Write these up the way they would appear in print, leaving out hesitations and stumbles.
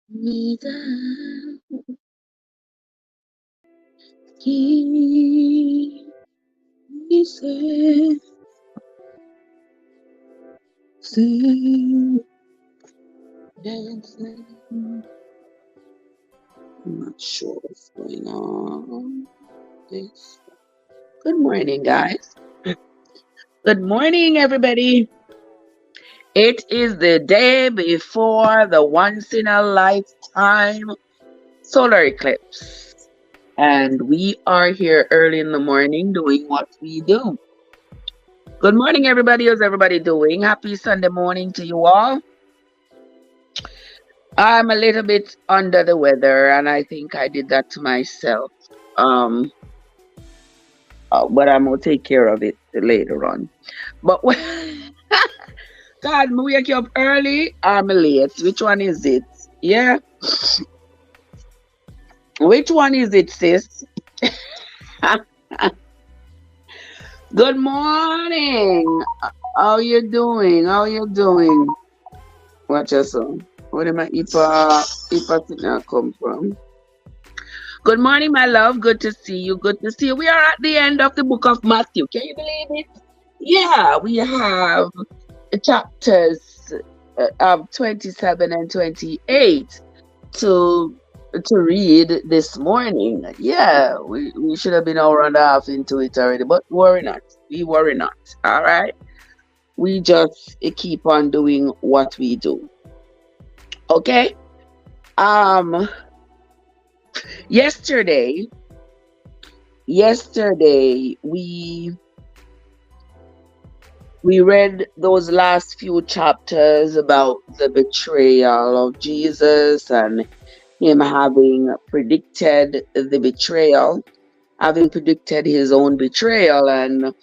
Me down, keep me safe, safe, dancing. I'm not sure what's going on. This. Good morning, guys. Good morning, everybody. It is the day before the once in a lifetime solar eclipse. And we are here early in the morning doing what we do. Good morning, everybody. How's everybody doing? Happy Sunday morning to you all. I'm a little bit under the weather, and I think I did that to myself. But I'm gonna take care of it later on. But God, me wake you up early or me late? Which one is it? Yeah. Which one is it, sis? Good morning. How you doing? How you doing? Watch your song. Where did my Ipa signal come from? Good morning, my love. Good to see you. Good to see you. We are at the end of the book of Matthew. Can you believe it? Yeah, we have chapters 27 and 28 to read this morning. Yeah, we should have been hour and a half into it already, but worry not. We worry not. All right. We just keep on doing what we do. Okay. Yesterday we read those last few chapters about the betrayal of Jesus and him having predicted the betrayal, having predicted his own betrayal, and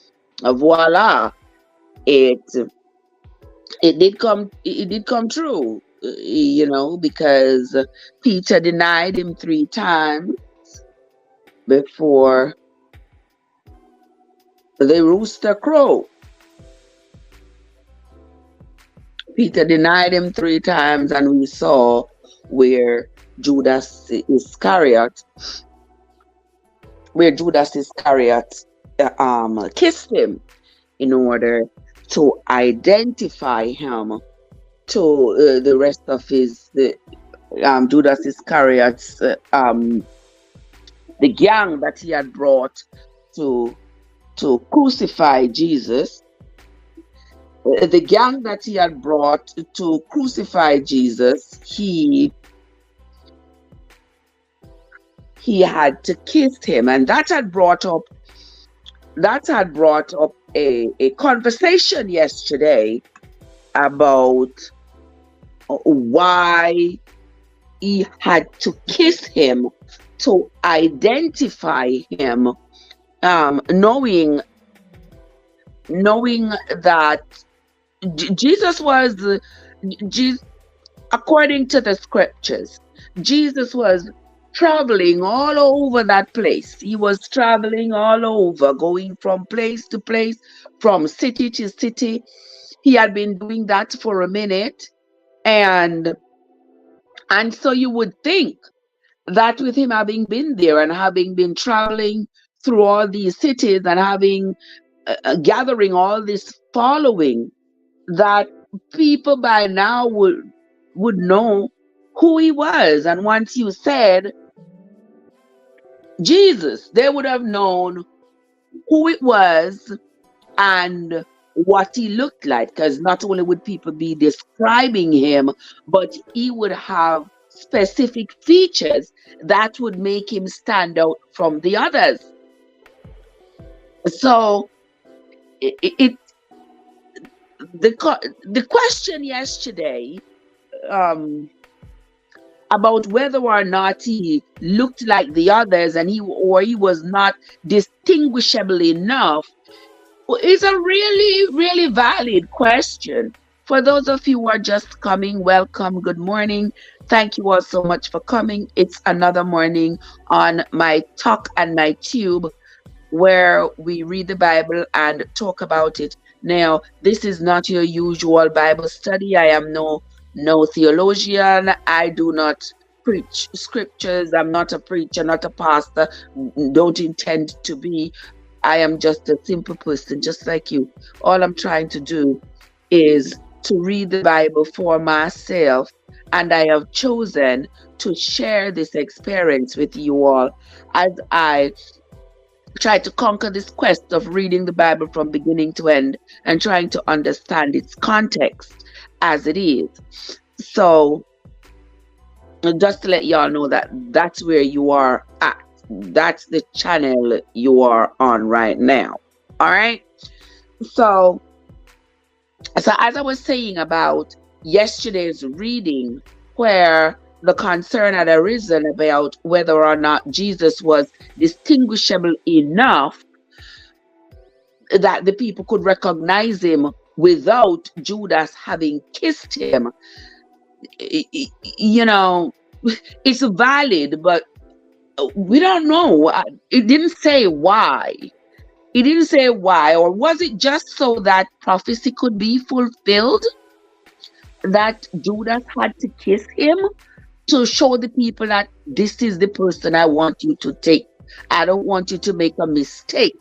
voila, it did come true, because Peter denied him 3 times before the rooster crowed. Peter denied him 3 times, and we saw where Judas Iscariot kissed him in order to identify him to the rest of Judas Iscariot's the gang that he had brought to crucify Jesus. The gang that he had brought to crucify Jesus, he had to kiss him, and that had brought up a conversation yesterday about why he had to kiss him to identify him, knowing that Jesus was, according to the scriptures, Jesus was traveling all over that place. He was traveling all over, going from place to place, from city to city. He had been doing that for a minute, and so you would think that with him having been there and having been traveling through all these cities and having gathering all this following, that people by now would know who he was. And once you said Jesus, they would have known who it was and what he looked like, because not only would people be describing him, but he would have specific features that would make him stand out from the others. So the question yesterday about whether or not he looked like the others and he was not distinguishable enough is a really, really valid question. For those of you who are just coming, welcome, good morning. Thank you all so much for coming. It's another morning on my talk and my tube where we read the Bible and talk about it. Now, this is not your usual Bible study. I am no theologian. I do not preach scriptures. I'm not a preacher, not a pastor. Don't intend to be. I am just a simple person, just like you. All I'm trying to do is to read the Bible for myself, and I have chosen to share this experience with you all as I try to conquer this quest of reading the Bible from beginning to end and trying to understand its context as it is. So, just to let y'all know that that's where you are at. That's the channel you are on right now. All right. So, as I was saying about yesterday's reading, where the concern had arisen about whether or not Jesus was distinguishable enough that the people could recognize him without Judas having kissed him. You know, it's valid, but we don't know. It didn't say why. It didn't say why. Or was it just so that prophecy could be fulfilled? That Judas had to kiss him to show the people that this is the person I want you to take. I don't want you to make a mistake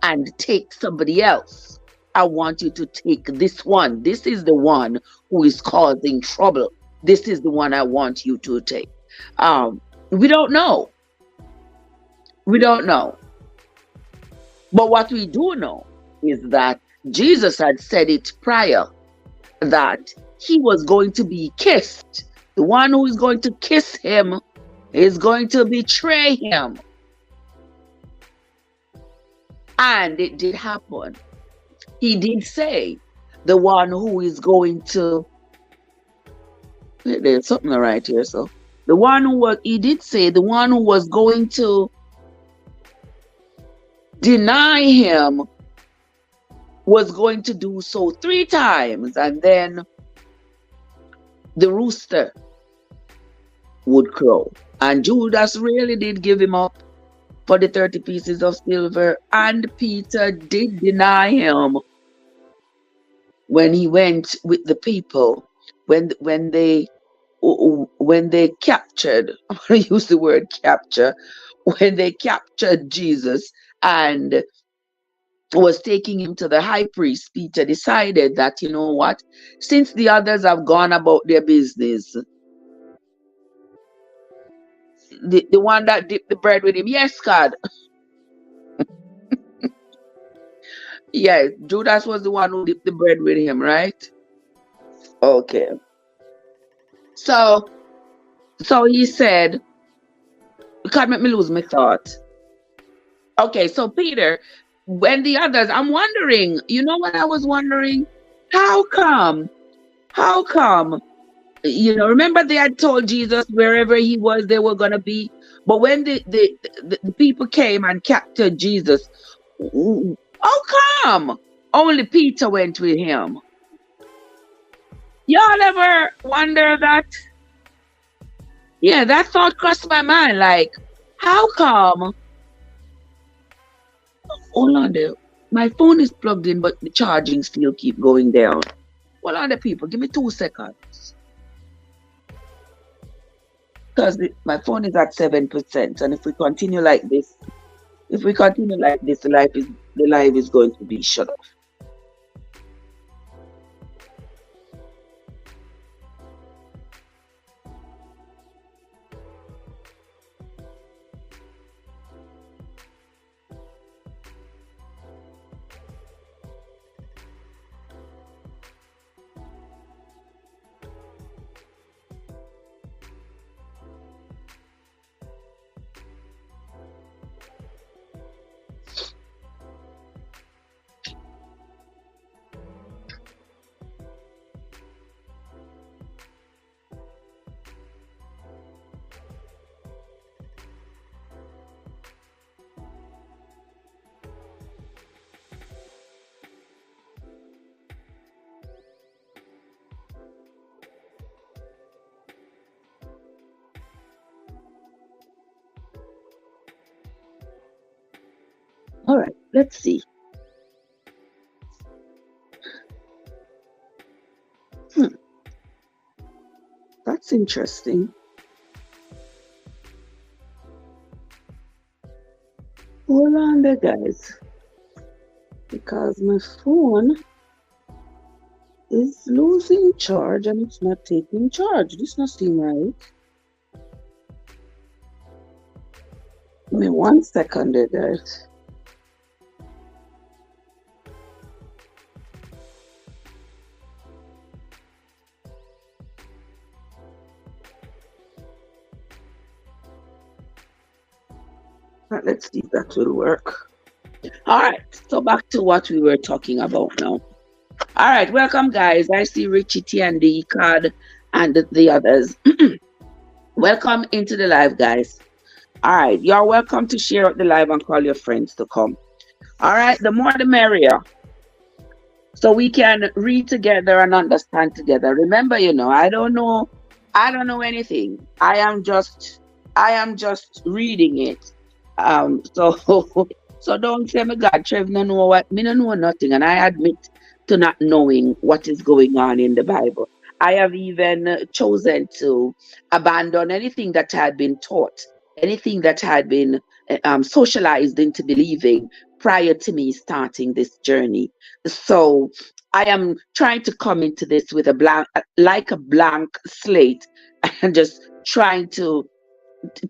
and take somebody else. I want you to take this one. This is the one who is causing trouble. This is the one I want you to take. We don't know. We don't know. But what we do know is that Jesus had said it prior that he was going to be kissed. The one who is going to kiss him is going to betray him. And it did happen. He did say the one who is going to, there's something right here. So the one who was, he did say the one who was going to deny him was going to do so 3 times, and then the rooster would crow. And Judas really did give him up for the 30 pieces of silver, and Peter did deny him when he went with the people, when they captured, I'm going to use the word capture, when they captured Jesus and was taking him to the high priest. Peter decided that, you know what, since the others have gone about their business, the one that dipped the bread with him, yes, God. Yes, Judas was the one who dipped the bread with him, right? Okay. So he said, God, make me lose my thought. Okay, so Peter, when the others, I'm wondering, you know what I was wondering? How come, you know, remember they had told Jesus wherever he was, they were going to be. But when the people came and captured Jesus, how come only Peter went with him? Y'all ever wonder that? Yeah, that thought crossed my mind. Like, how come? Hold on there. My phone is plugged in, but the charging still keep going down. Hold on there, people. Give me 2 seconds. Because my phone is at 7%. And if we continue like this, the live is going to be shut off. All right, let's see. Hmm, that's interesting. Hold on there, guys, because my phone is losing charge and it's not taking charge. This not seem right. Give me 1 second there, guys. Right, let's see if that will work. All right, so back to what we were talking about now. All right, welcome, guys. I see Richie T and the card and the others. Welcome into the live, guys. All right, you're welcome to share out the live and call your friends to come. All right, the more the merrier. So we can read together and understand together. Remember, I don't know anything. I am just reading it. So so don't say me God, Trev no know what me no know nothing, and I admit to not knowing what is going on in the Bible. I have even chosen to abandon anything that had been taught, anything that had been socialized into believing prior to me starting this journey. So I am trying to come into this with a blank, like a blank slate, and just trying to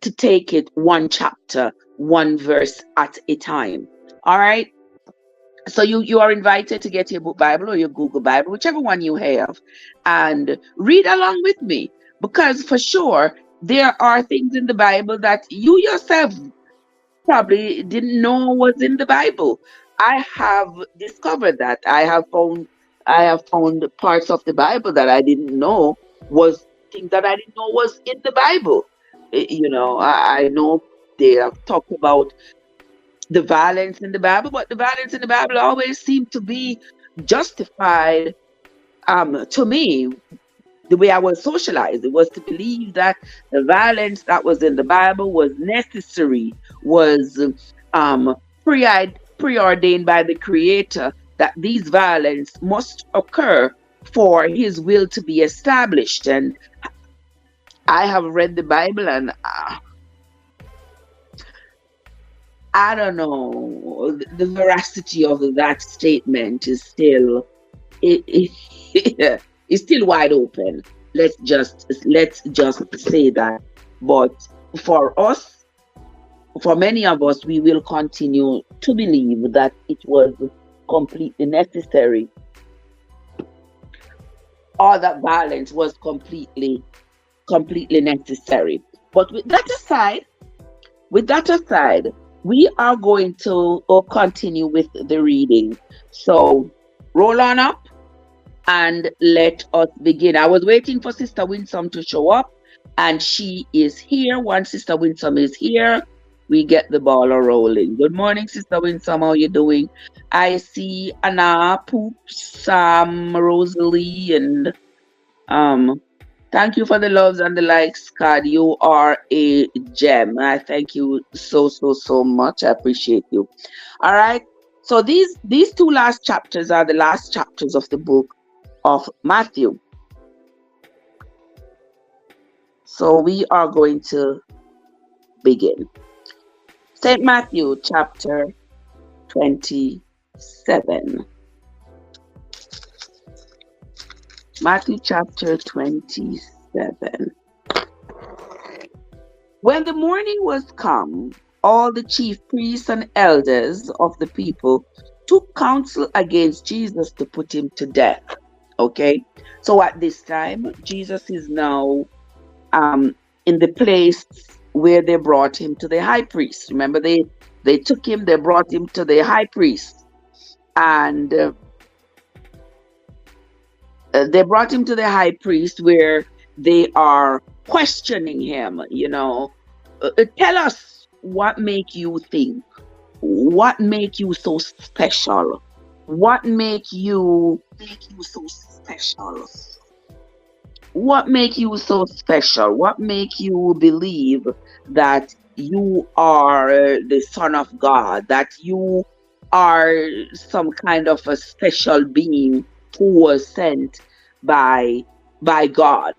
take it one chapter, one verse at a time. All right. So you are invited to get your book Bible or your Google Bible, whichever one you have, and read along with me, because for sure there are things in the Bible that you yourself probably didn't know was in the Bible. I have discovered that. I have found parts of the Bible that I didn't know was things that I didn't know was in the Bible. I know they have talked about the violence in the Bible, but the violence in the Bible always seemed to be justified, to me, the way I was socialized. It was to believe that the violence that was in the Bible was necessary, was um, preordained by the Creator, that these violence must occur for His will to be established. And I have read the Bible, and I don't know, the veracity of that statement is still it's still wide open. Let's just say that. But for us, for many of us, we will continue to believe that it was completely necessary, or that violence was completely necessary. But with that aside, we are going to continue with the reading. So roll on up and let us begin. I was waiting for Sister Winsome to show up, and she is here. Once Sister Winsome is here, we get the ball rolling. Good morning, Sister Winsome. How you doing? I see Anna, Poops, Rosalie, and thank you for the loves and the likes, card. You are a gem. I thank you so much. I appreciate you. All right. So these two last chapters are the last chapters of the book of Matthew. So we are going to begin. St. Matthew chapter 27. Matthew chapter 27. When the morning was come, all the chief priests and elders of the people took counsel against Jesus to put him to death. Okay, so at this time, Jesus is now in the place where they brought him to the high priest. Remember, they took him, they brought him to the high priest, and they brought him to the high priest where they are questioning him. Tell us, what make you think? What make you so special? What make you so special? What make you so special? What make you believe that you are the son of God, that you are some kind of a special being who was sent by God?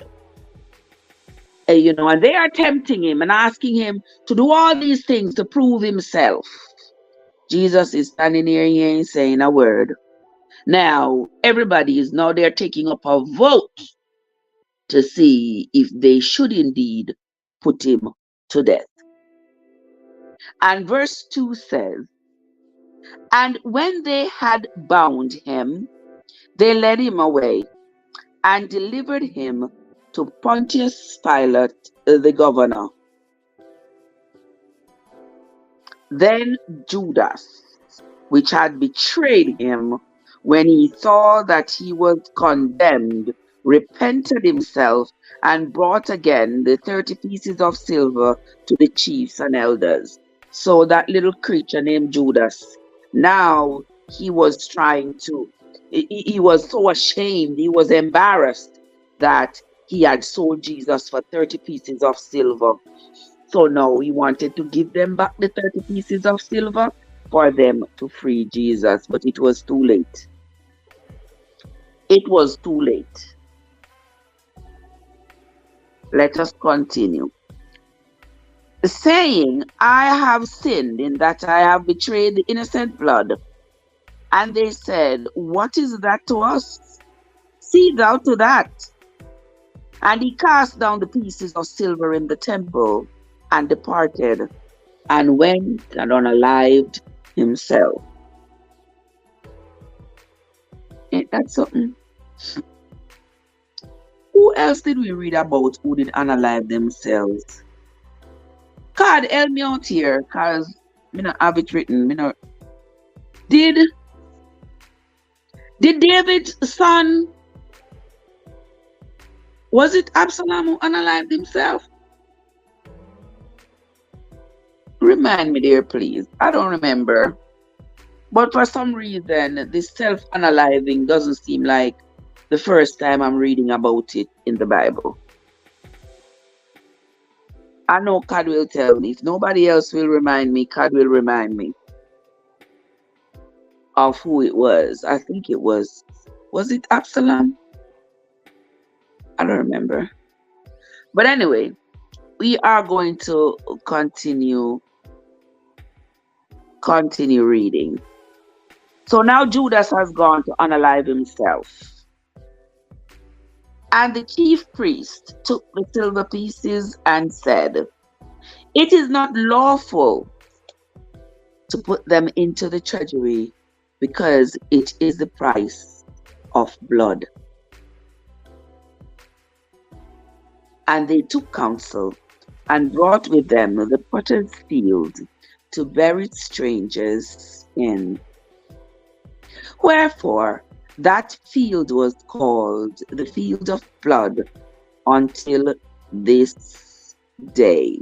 And they are tempting him and asking him to do all these things to prove himself. Jesus is standing here, he ain't saying a word. Now, everybody is now they're taking up a vote to see if they should indeed put him to death. And verse 2 says, "And when they had bound him, they led him away and delivered him to Pontius Pilate, the governor. Then Judas, which had betrayed him, when he saw that he was condemned, repented himself and brought again the 30 pieces of silver to the chiefs and elders." So that little creature named Judas, now he was he was so ashamed, he was embarrassed that he had sold Jesus for 30 pieces of silver. So now he wanted to give them back the 30 pieces of silver for them to free Jesus, but it was too late. It was too late. Let us continue. Saying, "I have sinned in that I have betrayed the innocent blood." And they said, "What is that to us? See thou to that." And he cast down the pieces of silver in the temple and departed, and went and unalived himself. Ain't that something? Who else did we read about who did unalive themselves? God, help me out here, because I don't have it written. Did David's son, was it Absalom who unalived himself? Remind me there, please. I don't remember. But for some reason, this self-unaliving doesn't seem like the first time I'm reading about it in the Bible. I know God will tell me. If nobody else will remind me, God will remind me of who it was. I think it was it Absalom? I don't remember. But anyway, we are going to continue reading. So now Judas has gone to unalive himself. And the chief priest took the silver pieces and said, "It is not lawful to put them into the treasury, because it is the price of blood." And they took counsel and brought with them the potter's field to bury strangers in. Wherefore that field was called the field of blood until this day.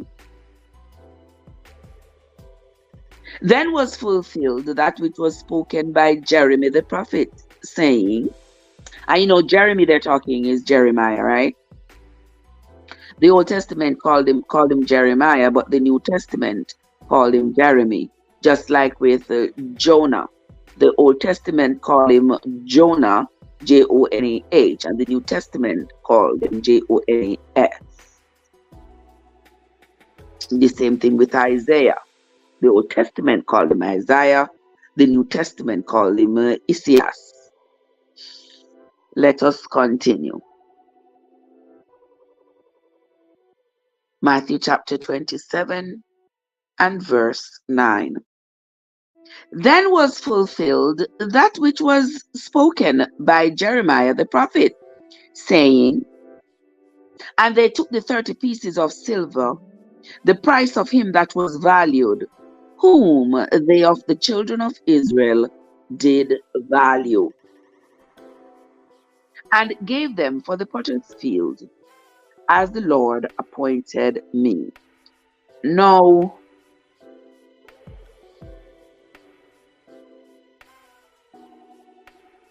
Then was fulfilled that which was spoken by Jeremy the prophet, saying, and Jeremy they're talking is Jeremiah, right? The Old Testament called him Jeremiah, but the New Testament called him Jeremy, just like with Jonah. The Old Testament called him Jonah, Jonah, and the New Testament called him Jonas. The same thing with Isaiah. The Old Testament called him Isaiah. The New Testament called him Isaias. Let us continue. Matthew chapter 27 and verse 9. Then was fulfilled that which was spoken by Jeremiah the prophet, saying, "And they took the 30 pieces of silver, the price of him that was valued, whom they of the children of Israel did value, and gave them for the potter's field, as the Lord appointed me." Now,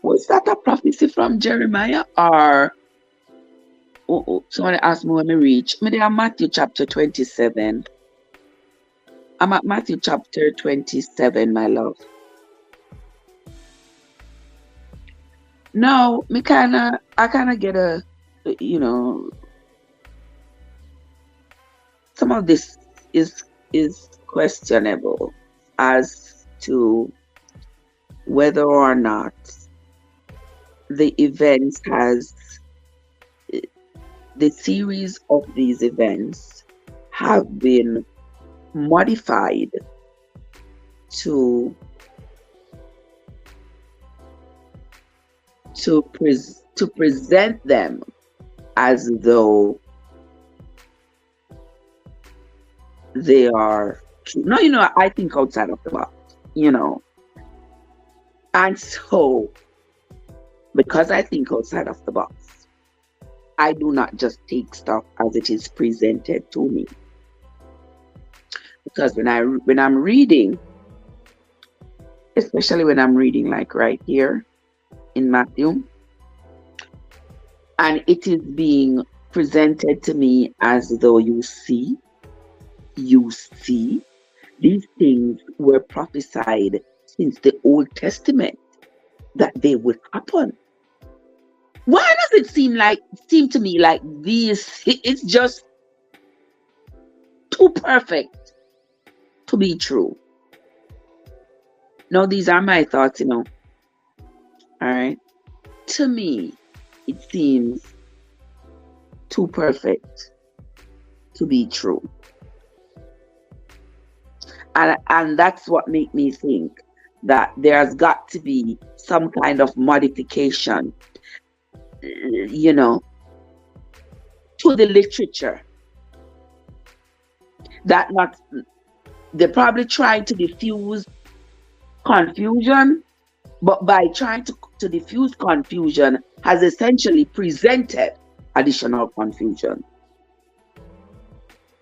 was that a prophecy from Jeremiah, or Somebody asked me when I reach. Me there Matthew chapter 27. I'm at Matthew chapter 27, my love. Now, I kind of get a, you know, some of this is questionable as to whether or not the events has the series of these events have been modified to present them as though they are true. No, I think outside of the box, and so because I think outside of the box, I do not just take stuff as it is presented to me. Because when I'm reading, especially when I'm reading like right here in Matthew, and it is being presented to me as though you see, these things were prophesied since the Old Testament that they would happen. Why does it seem to me like it's just too perfect to be true? No, these are my thoughts, All right. To me, it seems too perfect to be true. And that's what made me think that there's got to be some kind of modification, to the literature. They're probably trying to diffuse confusion, but by trying to diffuse confusion has essentially presented additional confusion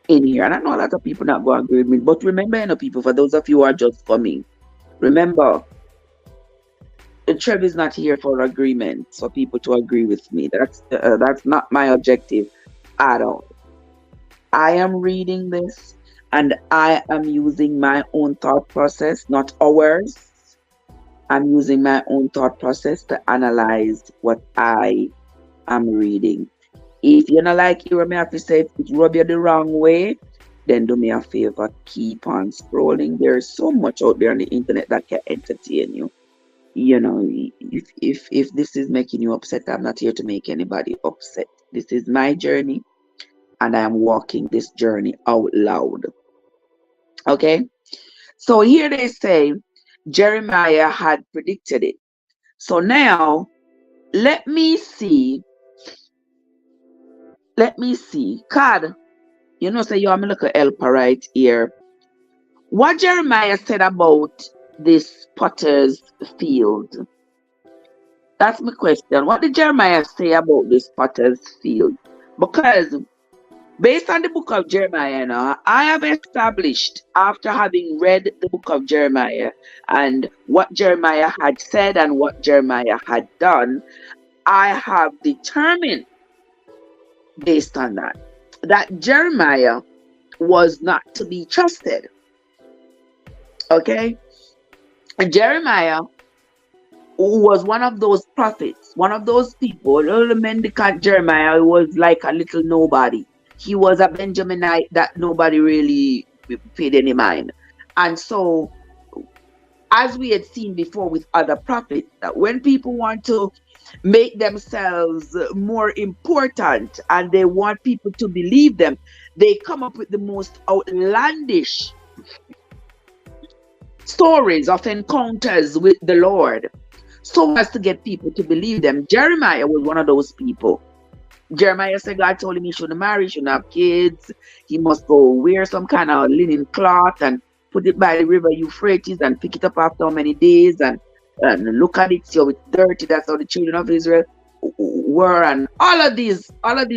in here. And I know a lot of people not going to agree with me, but remember, people, for those of you who are just coming, remember, Trev is not here for agreement, for people to agree with me. That's not my objective at all. I am reading this and I am using my own thought process, not ours. I'm using my own thought process to analyze what I am reading. If you don't like it, I have to say, if it rub you the wrong way, then do me a favor, keep on scrolling. There's so much out there on the internet that can entertain you. If this is making you upset, I'm not here to make anybody upset. This is my journey, and I am walking this journey out loud. Okay? So here they say Jeremiah had predicted it. So now, let me see. God, say you have a little helper right here. What Jeremiah said about this potter's field? That's my question. What did Jeremiah say about this potter's field? Because based on the book of Jeremiah, I have established, after having read the book of Jeremiah and what Jeremiah had said and what Jeremiah had done, I have determined, based on that Jeremiah was not to be trusted. Okay? And Jeremiah was one of those prophets, one of those people. The mendicant Jeremiah was like a little nobody. He was a Benjaminite that nobody really paid any mind. And so, as we had seen before with other prophets, that when people want to make themselves more important and they want people to believe them, they come up with the most outlandish stories of encounters with the Lord so as to get people to believe them. Jeremiah was one of those people. Jeremiah said God told him he shouldn't marry, shouldn't have kids. He must go wear some kind of linen cloth and put it by the river Euphrates and pick it up after how many days and look at it, so it's dirty. That's how the children of Israel were, and all of these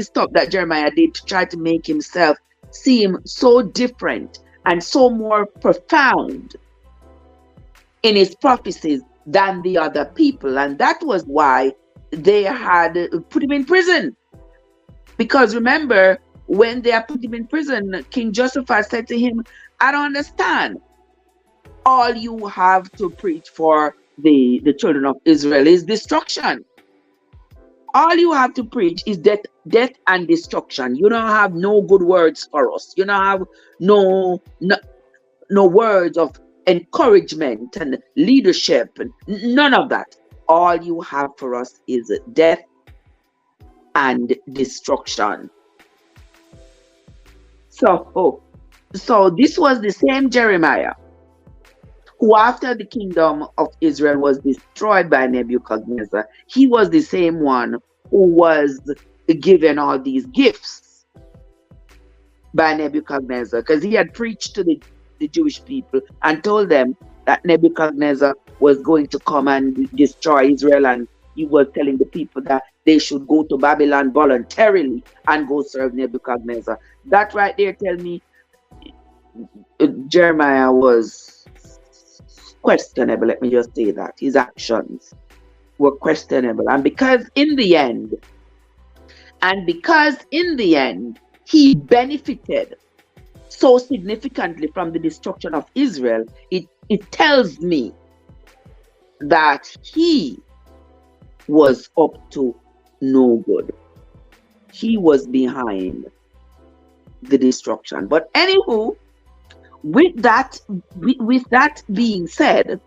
stuff that Jeremiah did to try to make himself seem so different and so more profound in his prophecies than the other people. And that was why they had put him in prison. Because remember, when they are put him in prison, King Josaphat said to him, I don't understand. All you have to preach for the children of Israel is destruction. All you have to preach is death and destruction. You don't have no good words for us. You don't have no words of encouragement and leadership, and none of that. All you have for us is death and destruction. So this was the same Jeremiah who, after the kingdom of Israel was destroyed by Nebuchadnezzar, he was the same one who was given all these gifts by Nebuchadnezzar, because he had preached to the Jewish people and told them that Nebuchadnezzar was going to come and destroy Israel, and he was telling the people that they should go to Babylon voluntarily and go serve Nebuchadnezzar. That right there tell me Jeremiah was questionable. Let me just say that his actions were questionable, and because in the end he benefited so significantly from the destruction of Israel, it tells me that he was up to no good. He was behind the destruction. But anywho, with that being said,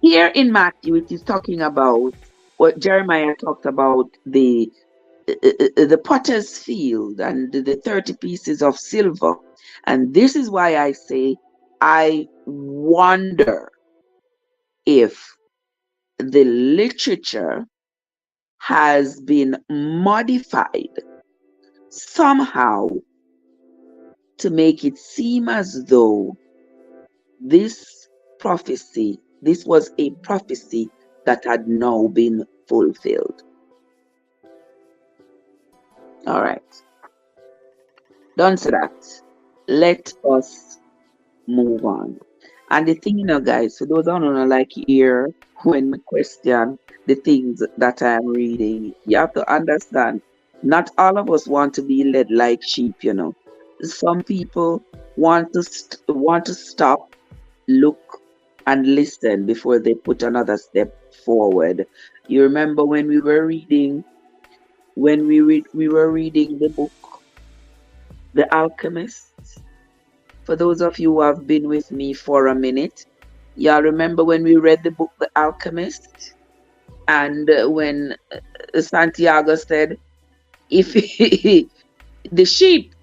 here in Matthew it is talking about what Jeremiah talked about, the potter's field and the 30 pieces of silver. And this is why I say I wonder if the literature has been modified somehow to make it seem as though this was a prophecy that had now been fulfilled. All right. Done to that. Let us move on. And the thing, guys, for those who don't like hear when I question the things that I am reading, you have to understand, not all of us want to be led like sheep, Some people want to stop, look, and listen before they put another step forward. You remember when we were reading the book, The Alchemist? For those of you who have been with me for a minute, y'all remember when we read the book, The Alchemist? And when Santiago said, if the sheep,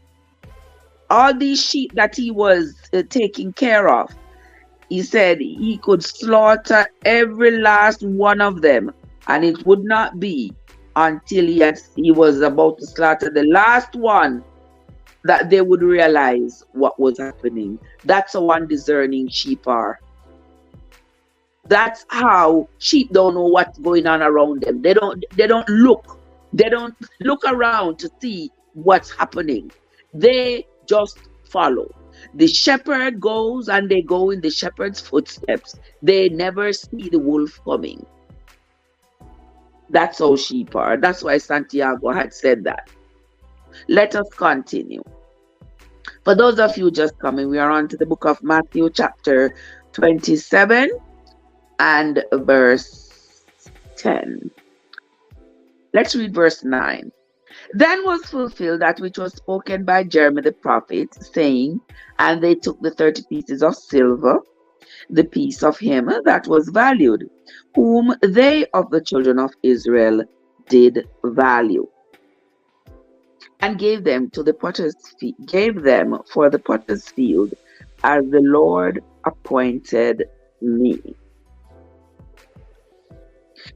all these sheep that he was taking care of, he said he could slaughter every last one of them, and it would not be until he was about to slaughter the last one that they would realize what was happening. That's how undiscerning sheep are. That's how sheep don't know what's going on around them. They don't look around to see what's happening. They just follow. The shepherd goes and they go in the shepherd's footsteps. They never see the wolf coming. That's how sheep are. That's why Santiago had said that. Let us continue. For those of you just coming, we are on to the book of Matthew chapter 27 and verse 10. Let's read verse 9. Then was fulfilled that which was spoken by Jeremiah the prophet, saying, and they took the 30 pieces of silver, the piece of him that was valued, whom they of the children of Israel did value, and gave them for the potter's field, as the Lord appointed me.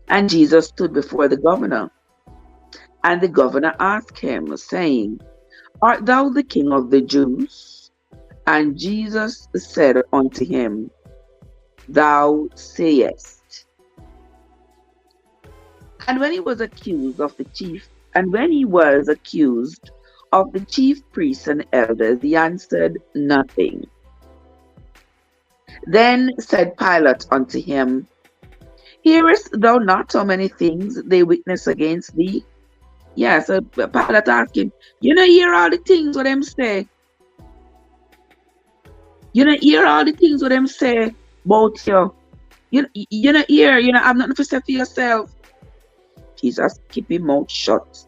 And Jesus stood before the governor, and the governor asked him, saying, Art thou the King of the Jews? And Jesus said unto him, Thou sayest. And when he was accused of the chief priests and elders, he answered nothing. Then said Pilate unto him, Hearest thou not how many things they witness against thee? Yeah, so Pilate asked him, you know, hear all the things what them say. You know, hear all the things what them say about you. You know, hear, you know, have nothing to say for yourself. Jesus keep his mouth shut,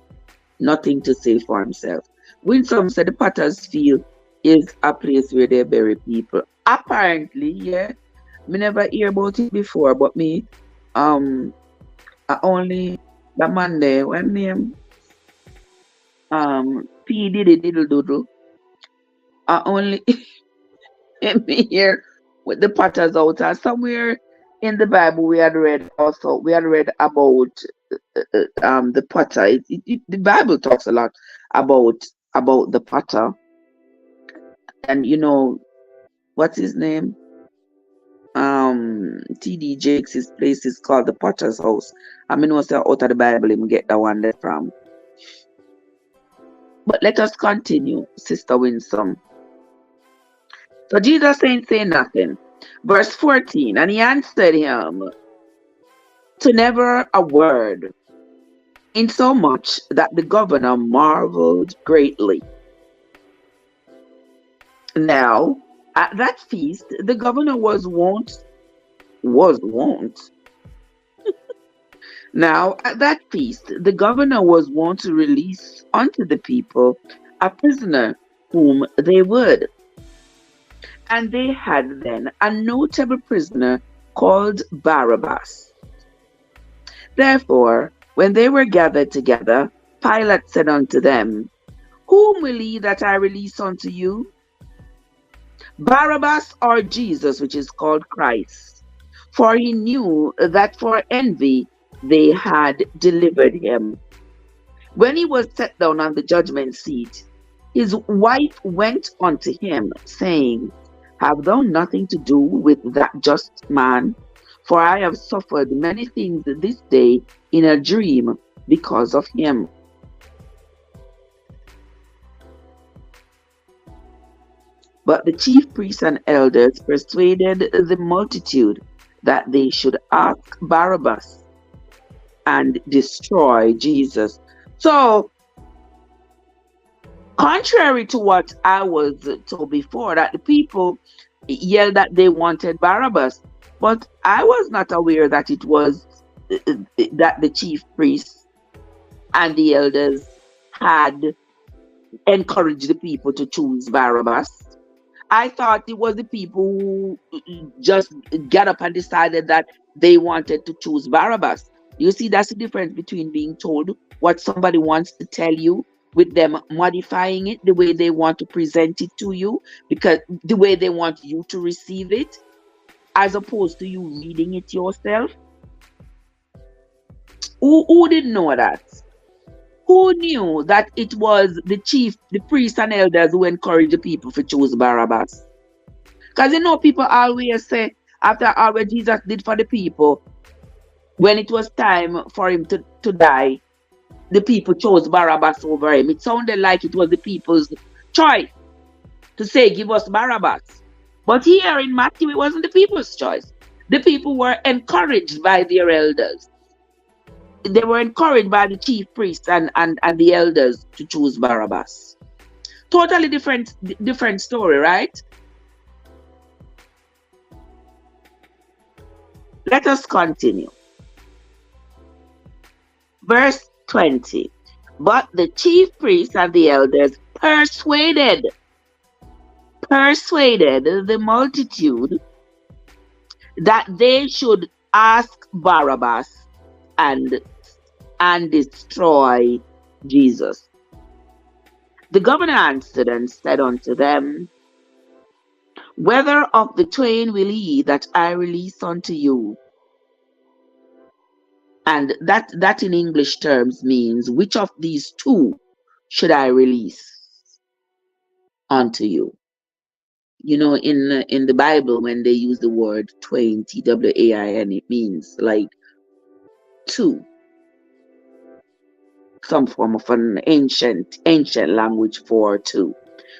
nothing to say for himself. When some say the potter's field is a place where they bury people. Apparently, yeah. Me never hear about it before, but me, um, I only the man there, when name, P Diddy Diddle Doodle, I only me here with the potter's out, and somewhere in the Bible we had read about the potter. The Bible talks a lot about the potter, and you know what's his name? TD Jakes, his place is called the Potter's House. I mean, what's out of the Bible, him get that one there from. But let us continue, Sister Winsome. So Jesus ain't say nothing. Verse 14, and he answered him to never a word, insomuch that the governor marveled greatly. Now, at that feast, the governor was wont. Now, at that feast, the governor was wont to release unto the people a prisoner whom they would. And they had then a notable prisoner called Barabbas. Therefore, when they were gathered together, Pilate said unto them, whom will ye that I release unto you? Barabbas or Jesus, which is called Christ? For he knew that for envy they had delivered him. When he was set down on the judgment seat, his wife went unto him, saying, have thou nothing to do with that just man? For I have suffered many things this day in a dream because of him. But the chief priests and elders persuaded the multitude that they should ask Barabbas and destroy Jesus. So, contrary to what I was told before, that the people yelled that they wanted Barabbas, but I was not aware that it was that the chief priests and the elders had encouraged the people to choose Barabbas. I thought it was the people who just got up and decided that they wanted to choose Barabbas. You see, that's the difference between being told what somebody wants to tell you, with them modifying it the way they want to present it to you, because the way they want you to receive it, as opposed to you reading it yourself. Who didn't know that? Who knew that it was the priests and elders who encouraged the people to choose Barabbas? Because you know, people always say, after all what Jesus did for the people, when it was time for him to die, the people chose Barabbas over him. It sounded like it was the people's choice to say, give us Barabbas. But here in Matthew, it wasn't the people's choice. The people were encouraged by their elders. They were encouraged by the chief priests and the elders to choose Barabbas. Totally different story, right? Let us continue. Verse 20. But the chief priests and the elders persuaded the multitude that they should ask Barabbas and destroy Jesus. The governor answered and said unto them, whether of the twain will ye that I release unto you? And that in English terms means, which of these two should I release unto you? You know, in the Bible, when they use the word twain, Twain, it means like two. Some form of an ancient language for two.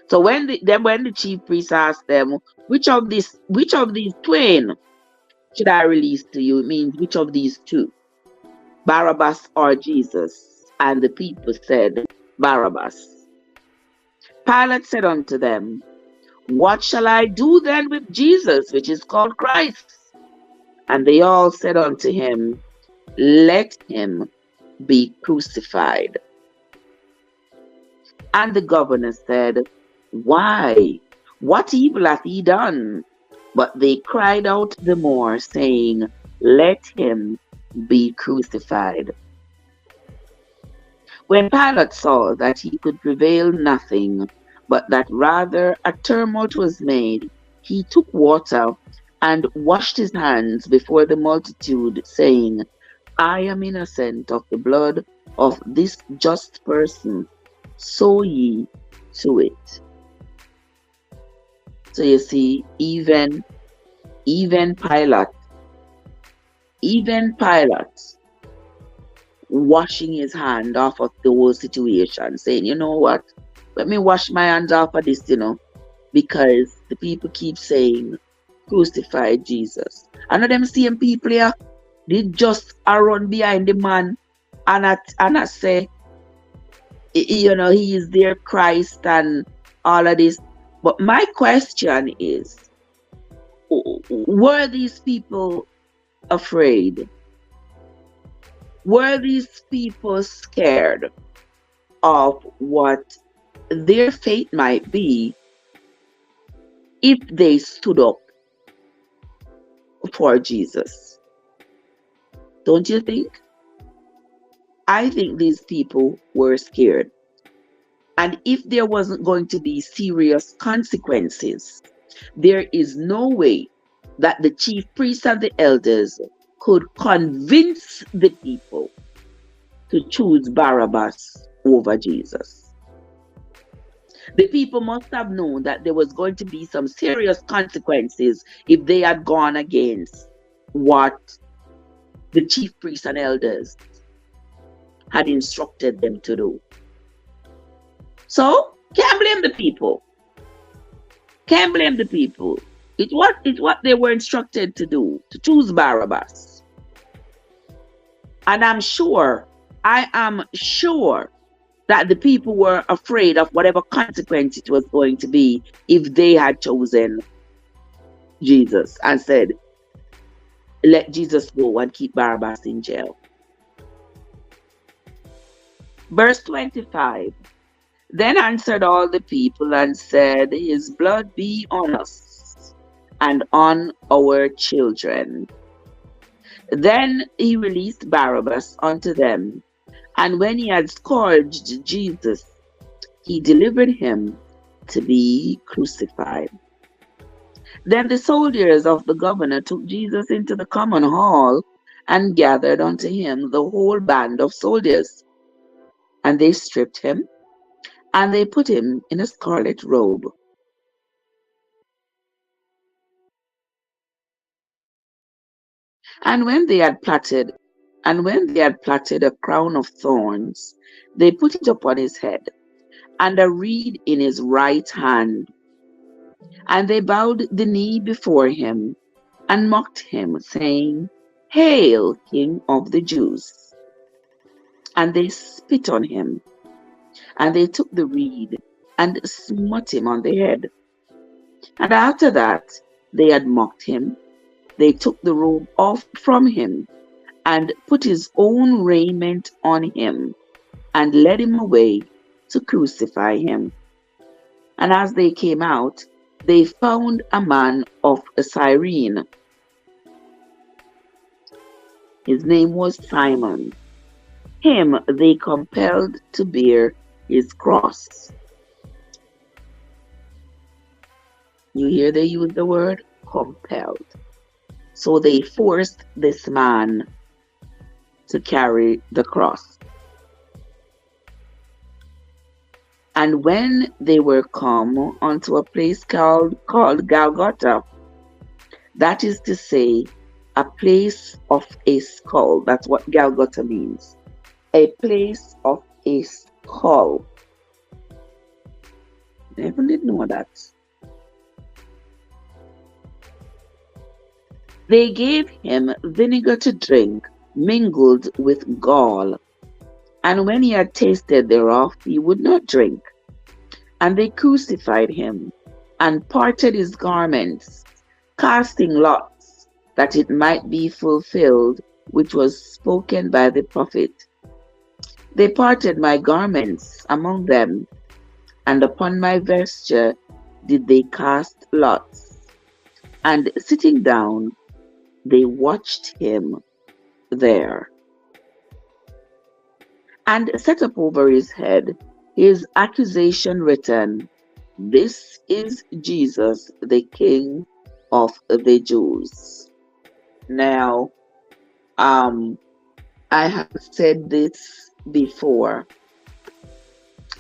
So when the chief priest asked them, which of these twain should I release to you? It means which of these two, Barabbas or Jesus? And the people said, Barabbas. Pilate said unto them, What shall I do then with Jesus, which is called Christ? And they all said unto him, Let him be crucified. And the governor said, Why? What evil hath he done? But they cried out the more, saying, Let him be crucified. When Pilate saw that he could prevail nothing, but that rather a tumult was made, he took water and washed his hands before the multitude, saying, I am innocent of the blood of this just person. So ye to it. So you see, even Pilate, washing his hand off of the whole situation, saying, you know what, let me wash my hands off of this, because the people keep saying, crucify Jesus. I know them same people here, they just run behind the man and I say, he is their Christ and all of this. But my question is, were these people afraid? Were these people scared of what their fate might be if they stood up for Jesus? Don't you think? I think these people were scared. And if there wasn't going to be serious consequences, there is no way that the chief priests and the elders could convince the people to choose Barabbas over Jesus. The people must have known that there was going to be some serious consequences if they had gone against what the chief priests and elders had instructed them to do. So, can't blame the people. Can't blame the people. It's what they were instructed to do, to choose Barabbas. And I am sure that the people were afraid of whatever consequence it was going to be if they had chosen Jesus and said, let Jesus go and keep Barabbas in jail. Verse 25. Then answered all the people and said, His blood be on us and on our children. Then he released Barabbas unto them, and when he had scourged Jesus, he delivered him to be crucified. Then the soldiers of the governor took Jesus into the common hall and gathered unto him the whole band of soldiers. And they stripped him, and they put him in a scarlet robe. And when they had plaited a crown of thorns, they put it upon his head, and a reed in his right hand. And they bowed the knee before him, and mocked him, saying, Hail, King of the Jews! And they spit on him, and they took the reed, and smote him on the head. And after that they had mocked him, they took the robe off from him, and put his own raiment on him, and led him away to crucify him. And as they came out, they found a man of Cyrene. His name was Simon. Him they compelled to bear his cross. You hear they use the word compelled. So they forced this man to carry the cross. And when they were come unto a place called Golgotha, that is to say, a place of a skull. That's what Golgotha means. A place of a skull. Never did know that. They gave him vinegar to drink, mingled with gall, And when he had tasted thereof, he would not drink. And they crucified him, and parted his garments, casting lots, that it might be fulfilled, which was spoken by the prophet. They parted my garments among them, and upon my vesture did they cast lots. And sitting down, they watched him there, and set up over his head his accusation written, This is Jesus, the King of the Jews. Now, I have said this before.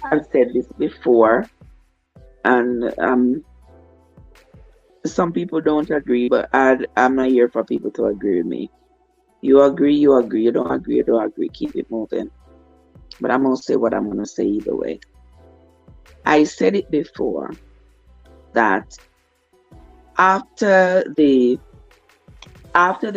I've said this before, and some people don't agree, but I'm not here for people to agree with me. You agree, you agree. You don't agree, you don't agree. Keep it moving. But I'm going to say what I'm going to say either way. I said it before that after the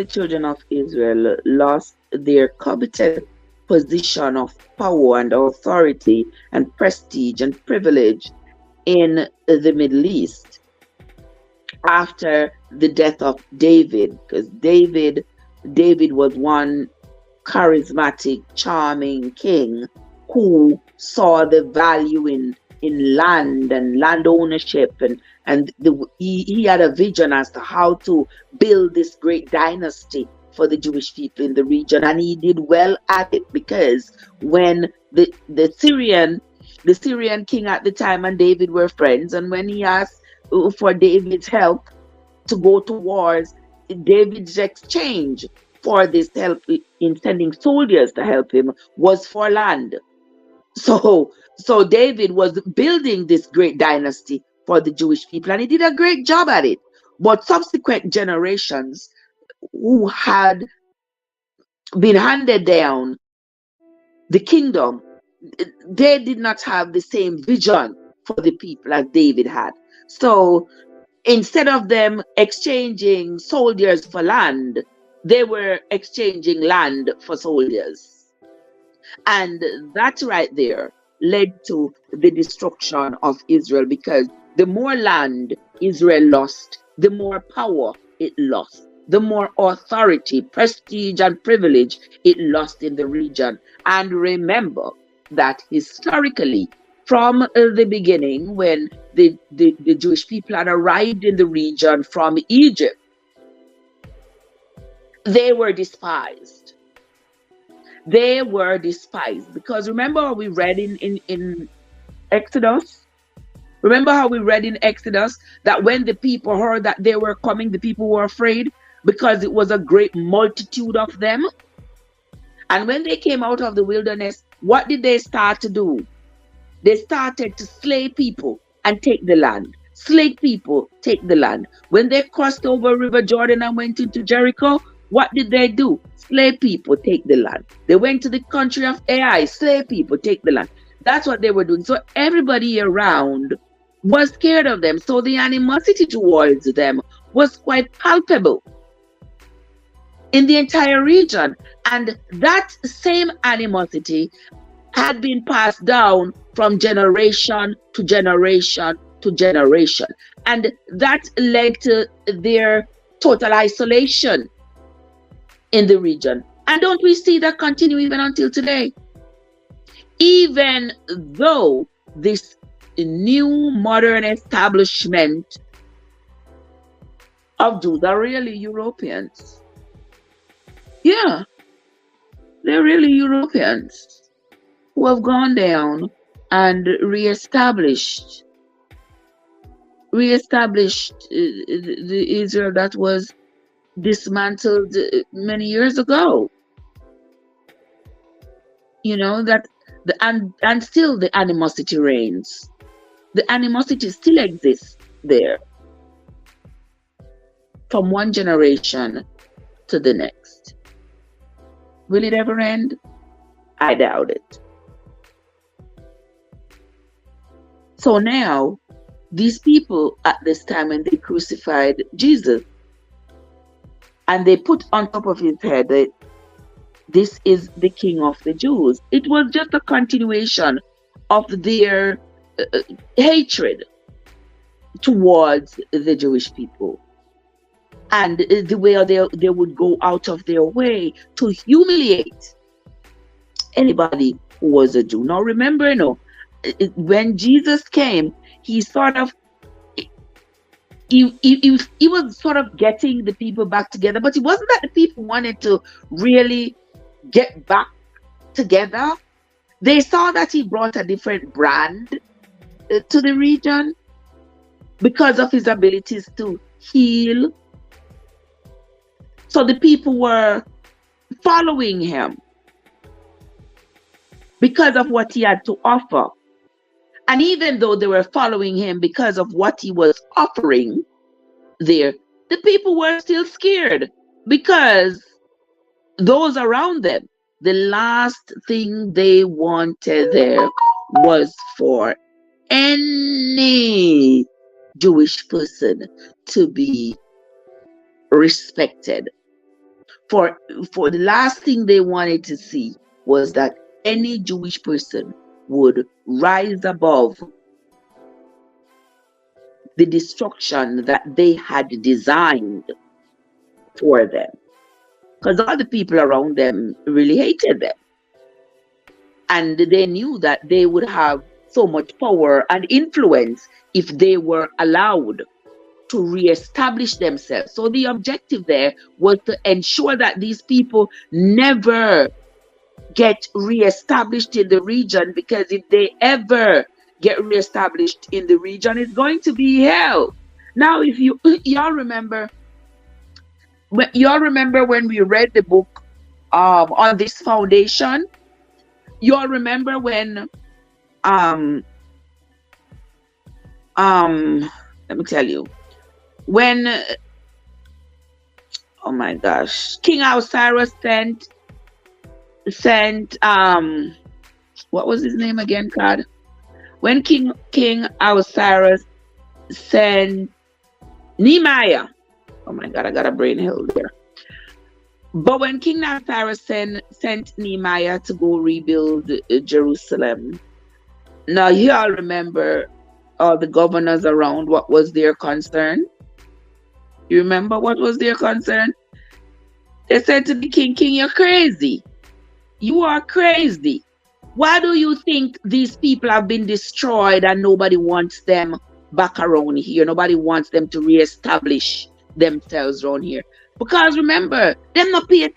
children of Israel lost their coveted position of power and authority and prestige and privilege in the Middle East, after the death of David, because David was one charismatic, charming king who saw the value in land and land ownership, and he had a vision as to how to build this great dynasty for the Jewish people in the region, and he did well at it, because when the Syrian king at the time and David were friends, and when he asked for David's help to go to wars, David's exchange for this help in sending soldiers to help him was for land. So David was building this great dynasty for the Jewish people, and he did a great job at it. But subsequent generations who had been handed down the kingdom, they did not have the same vision for the people as David had. So instead of them exchanging soldiers for land, they were exchanging land for soldiers. And that right there led to the destruction of Israel, because the more land Israel lost, the more power it lost, the more authority, prestige, and privilege it lost in the region. And remember that historically, from the beginning, when the Jewish people had arrived in the region from Egypt, they were despised. They were despised, because remember how we read in Exodus? Remember how we read in Exodus that when the people heard that they were coming, the people were afraid because it was a great multitude of them. And when they came out of the wilderness, what did they start to do? They started to slay people and take the land. Slay people, take the land. When they crossed over River Jordan and went into Jericho, what did they do? Slay people, take the land. They went to the country of Ai, slay people, take the land. That's what they were doing. So everybody around was scared of them. So the animosity towards them was quite palpable in the entire region. And that same animosity had been passed down from generation to generation to generation. And that led to their total isolation in the region. And don't we see that continue even until today? Even though this new modern establishment of Jews are really Europeans. Yeah, they're really Europeans who have gone down and reestablished the Israel that was dismantled many years ago. You know, that and still the animosity reigns. The animosity still exists there from one generation to the next. Will it ever end? I doubt it. So now, these people at this time, when they crucified Jesus, and they put on top of his head this is the King of the Jews. It was just a continuation of their hatred towards the Jewish people. And the way they would go out of their way to humiliate anybody who was a Jew. Now remember, when Jesus came, he sort of he was sort of getting the people back together, but it wasn't that the people wanted to really get back together. They saw that he brought a different brand to the region because of his abilities to heal. So the people were following him because of what he had to offer. And even though they were following him because of what he was offering there, the people were still scared because those around them, the last thing they wanted there was for any Jewish person to be respected. For the last thing they wanted to see was that any Jewish person would rise above the destruction that they had designed for them. Because all the people around them really hated them. And they knew that they would have so much power and influence if they were allowed to reestablish themselves. So the objective there was to ensure that these people never get reestablished in the region, because if they ever get reestablished in the region, it's going to be hell. Now, if y'all remember when we read the book on this foundation, y'all remember when let me tell you, when oh my gosh, King Ahasuerus sent what was his name again, God? When King Ahasuerus sent Nehemiah. Oh my God, I got a brain hell there. But when King Ahasuerus sent Nehemiah to go rebuild Jerusalem, now you all remember all the governors around, what was their concern? You remember what was their concern? They said to the king, you're crazy. You are crazy. Why do you think these people have been destroyed and nobody wants them back around here? Nobody wants them to reestablish themselves around here. Because remember, them not pay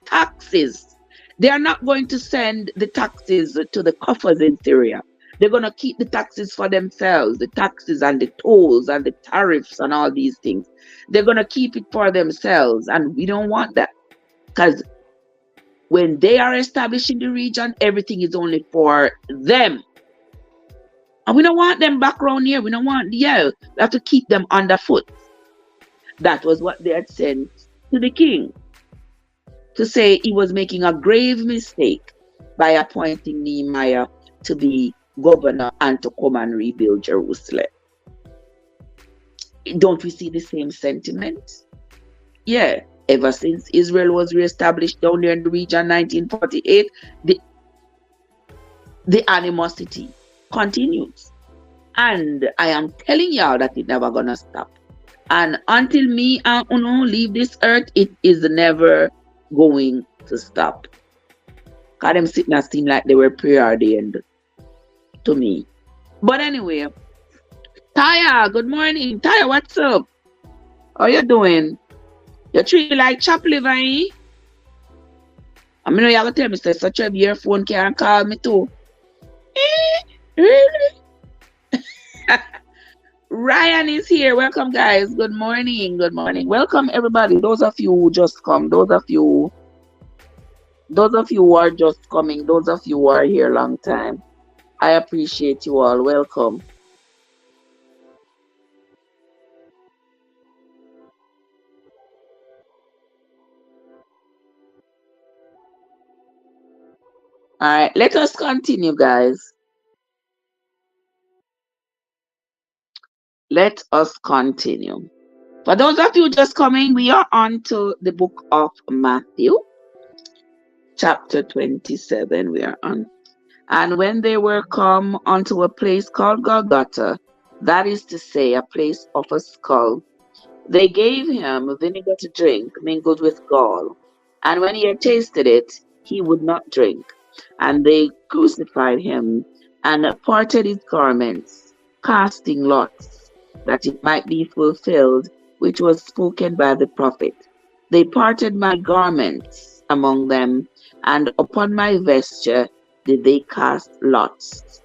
taxes. They are not going to send the taxes to the coffers in Syria. They're going to keep the taxes for themselves, the taxes and the tolls and the tariffs and all these things. They're going to keep it for themselves. And we don't want that. Because when they are established in the region, everything is only for them. And we don't want them back around here. We don't want, we have to keep them underfoot. That was what they had sent to the king, to say he was making a grave mistake by appointing Nehemiah to be governor and to come and rebuild Jerusalem. Don't we see the same sentiment? Yeah, ever since Israel was reestablished down there in the region 1948, the animosity continues. And I am telling y'all that it's never gonna stop. And until me and Uno leave this earth, it is never going to stop. Because them sitting and seem like they were preordained to me. But anyway, Taya, good morning. Taya, what's up? How you doing? You treat me like chop liver, eh? I mean, you have to tell me, say, such a your phone can call me too. Really? Ryan is here. Welcome, guys. Good morning. Good morning. Welcome, everybody. Those of you who just come. Those of you who are just coming. Those of you who are here a long time. I appreciate you all. Welcome. All right. Let us continue, guys. Let us continue. For those of you just coming, we are on to the book of Matthew, chapter 27 we are on. And when they were come unto a place called Golgotha, that is to say, a place of a skull, they gave him vinegar to drink, mingled with gall. And when he had tasted it, he would not drink. And they crucified him, and parted his garments, casting lots, that it might be fulfilled, which was spoken by the prophet. They parted my garments among them, and upon my vesture did they cast lots.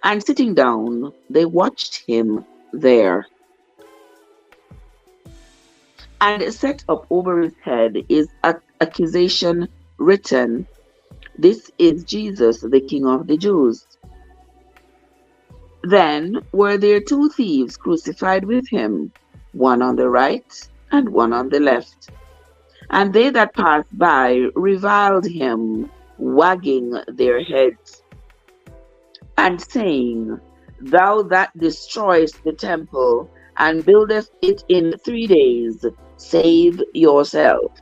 And sitting down, they watched him there. And set up over his head is an accusation written, This is Jesus, the King of the Jews. Then were there two thieves crucified with him, one on the right and one on the left. And they that passed by reviled him, wagging their heads, and saying, Thou that destroyest the temple, and buildeth it in 3 days, save yourself.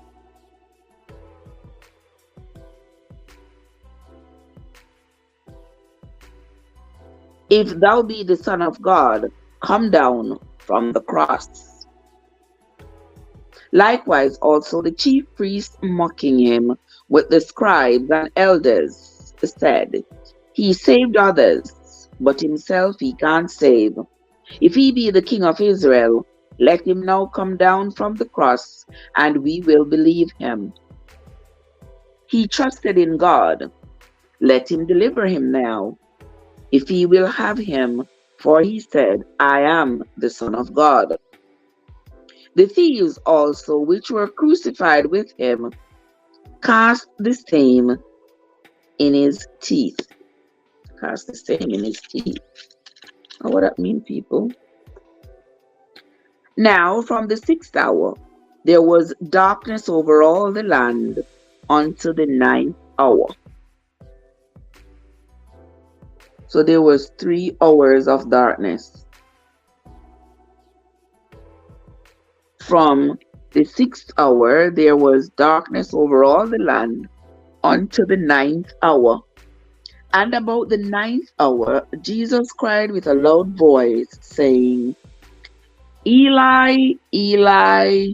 If thou be the Son of God, come down from the cross. Likewise also the chief priests mocking him with the scribes and elders said, He saved others, but himself he can't save. If he be the King of Israel, let him now come down from the cross, and we will believe him. He trusted in God. Let him deliver him now, if he will have him, for he said, I am the Son of God. The thieves also which were crucified with him cast the same in his teeth. Cast the same in his teeth. What that mean, people? Now from the 6th hour there was darkness over all the land unto the 9th hour. So there was 3 hours of darkness. From the 6th hour there was darkness over all the land unto the 9th hour. And about the 9th hour Jesus cried with a loud voice, saying, Eli, Eli,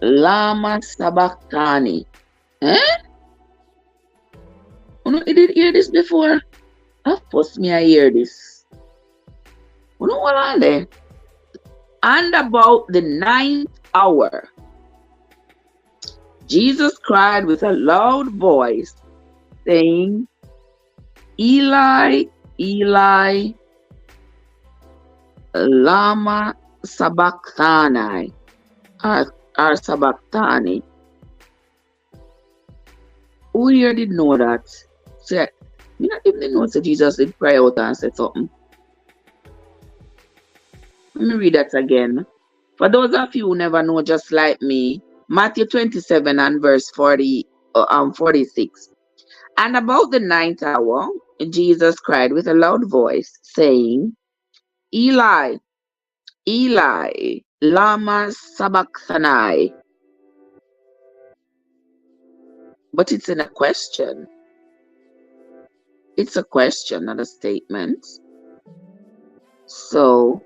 lama sabachthani. You did hear this before? Of course me I hear this. You know what on there? And about the 9th hour, Jesus cried with a loud voice, saying, Eli, Eli, lama sabachthani, or sabachthani. Who here did know that? So, me not even know that Jesus did cry out and say something. Let me read that again. For those of you who never know, just like me, Matthew 27 and verse 46. And about the 9th hour, Jesus cried with a loud voice, saying, Eli, Eli, lama sabachthani. But it's in a question. It's a question, not a statement. So,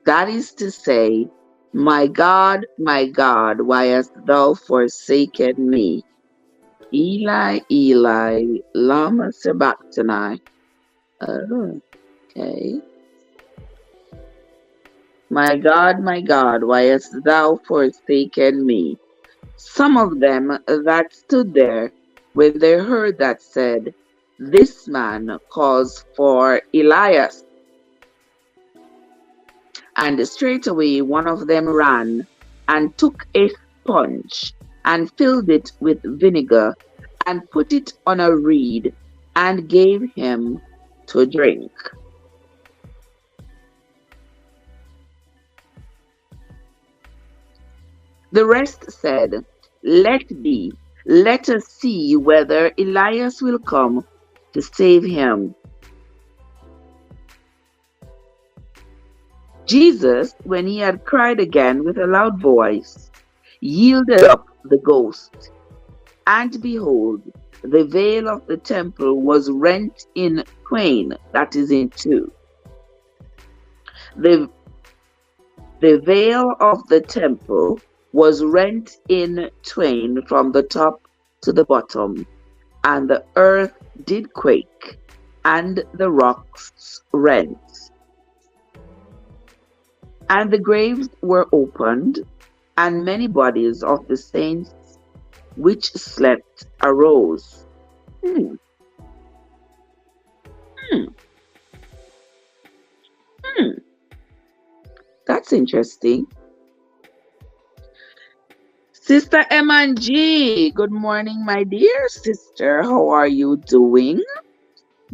that is to say, my God, why hast thou forsaken me? Eli, Eli, lama sabachthani. Okay. My God, why hast thou forsaken me? Some of them that stood there, when they heard that, said, This man calls for Elias. And straightway one of them ran and took a sponge and filled it with vinegar and put it on a reed and gave him to drink. The rest said, Let be, let us see whether Elias will come to save him. Jesus, when he had cried again with a loud voice, yielded up the ghost. And behold, the veil of the temple was rent in twain, that is in two. The veil of the temple was rent in twain from the top to the bottom, and the earth did quake, and the rocks rent. And the graves were opened, and many bodies of the saints which slept arose. Hmm. Hmm. Hmm. That's interesting. Sister M&G, good morning, my dear sister. How are you doing?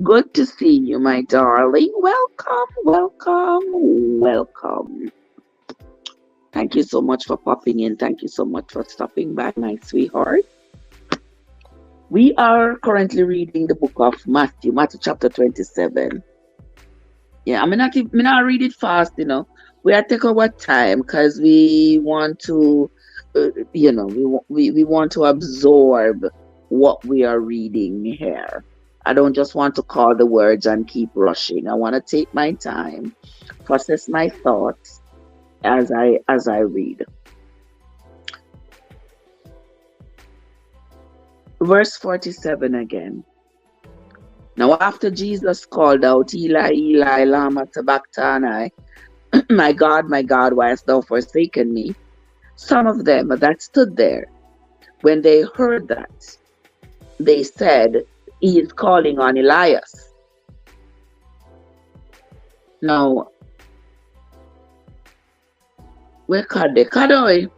Good to see you, my darling. Welcome, welcome, welcome. Thank you so much for popping in. Thank you so much for stopping by, my sweetheart. We are currently reading the book of Matthew chapter 27. Yeah, I'm not read it fast, We have to take our time because we want to, we want to absorb what we are reading here. I don't just want to call the words and keep rushing. I want to take my time, process my thoughts as I read. Verse 47 again. Now after Jesus called out, Eli, Eli, lama sabachthani, my God, why hast thou forsaken me? Some of them that stood there, when they heard that, they said, he is calling on Elias. Now, where Kadoi?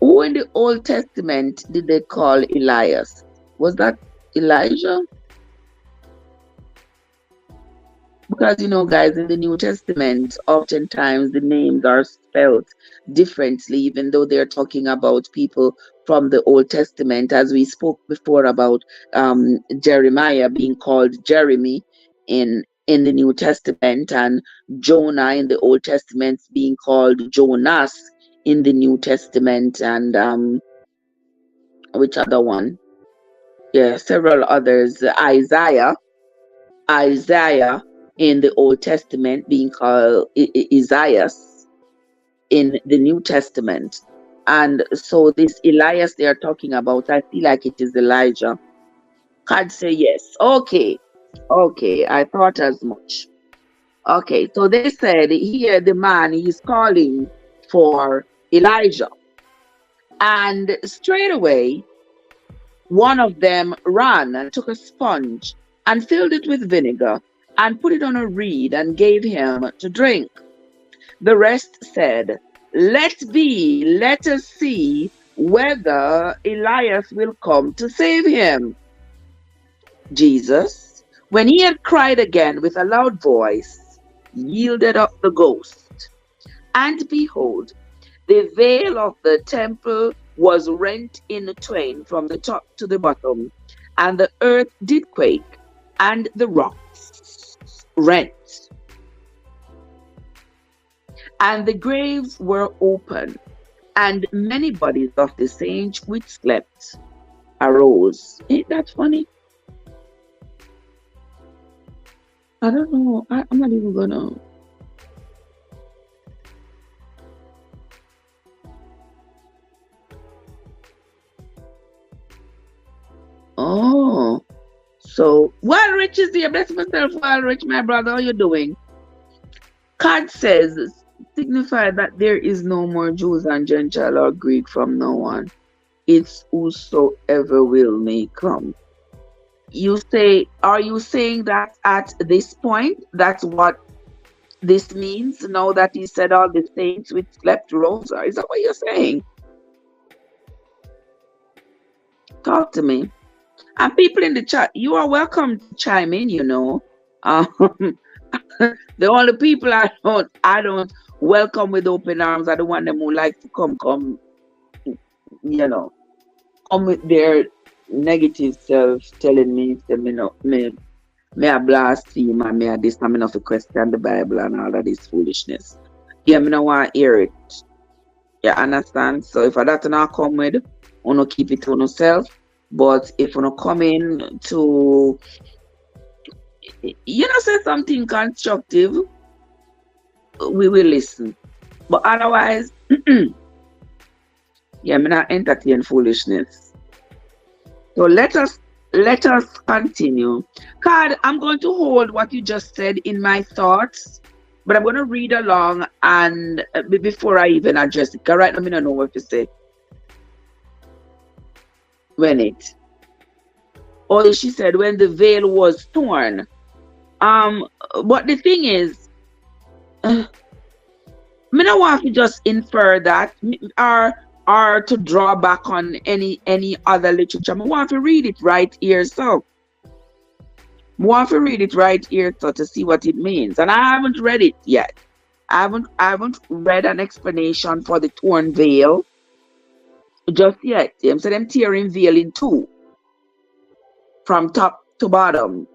Who in the Old Testament did they call Elias? Was that Elijah? Because, guys, in the New Testament, oftentimes the names are spelled differently, even though they're talking about people from the Old Testament, as we spoke before about Jeremiah being called Jeremy in the New Testament, and Jonah in the Old Testament being called Jonas in the New Testament, and which other one? Yeah, several others. Isaiah in the Old Testament being called Isaiah in the New Testament. And so this Elias they are talking about, I feel like it is Elijah. God say yes. Okay, I thought as much. Okay, so they said here the man is calling for Elijah. And straight away, one of them ran and took a sponge and filled it with vinegar and put it on a reed and gave him to drink. The rest said, let us see whether Elias will come to save him. Jesus, when he had cried again with a loud voice, yielded up the ghost. And behold, the veil of the temple was rent in twain from the top to the bottom, and the earth did quake, and the rocks rent. And the graves were open, and many bodies of the saints which slept arose. Ain't that funny? I don't know. I'm not even gonna. Oh, so while Rich is here, bless myself, while Rich, my brother, how you doing? God says, signify that there is no more Jews and Gentile or Greek from now on. It's whosoever will may come. You say, are you saying that at this point, that's what this means? Now that he said all the saints which slept rose? Is that what you're saying? Talk to me. And people in the chat, you are welcome to chime in, The only people I don't welcome with open arms are the one them who like to come, come with their negative self telling me, me a blaspheme and me a this, and me not to question the Bible and all of this foolishness. Yeah, me no want to hear it. You understand? So if that not come with, wanna keep it to yourself. But if you wanna come in to, say something constructive, we will listen. But otherwise, yeah, me not entertain foolishness. So let us continue. God, I'm going to hold what you just said in my thoughts, but I'm going to read along and before I even address it. 'Cause right now, I don't know what to say. When it, oh, she said when the veil was torn. Um, but the thing is, me not want to just infer that or to draw back on any other literature. I want to read it right here, so. Want to read it right here so to see what it means. And I haven't read it yet. I haven't read an explanation for the torn veil just yet. Them so them tearing veil in two from top to bottom.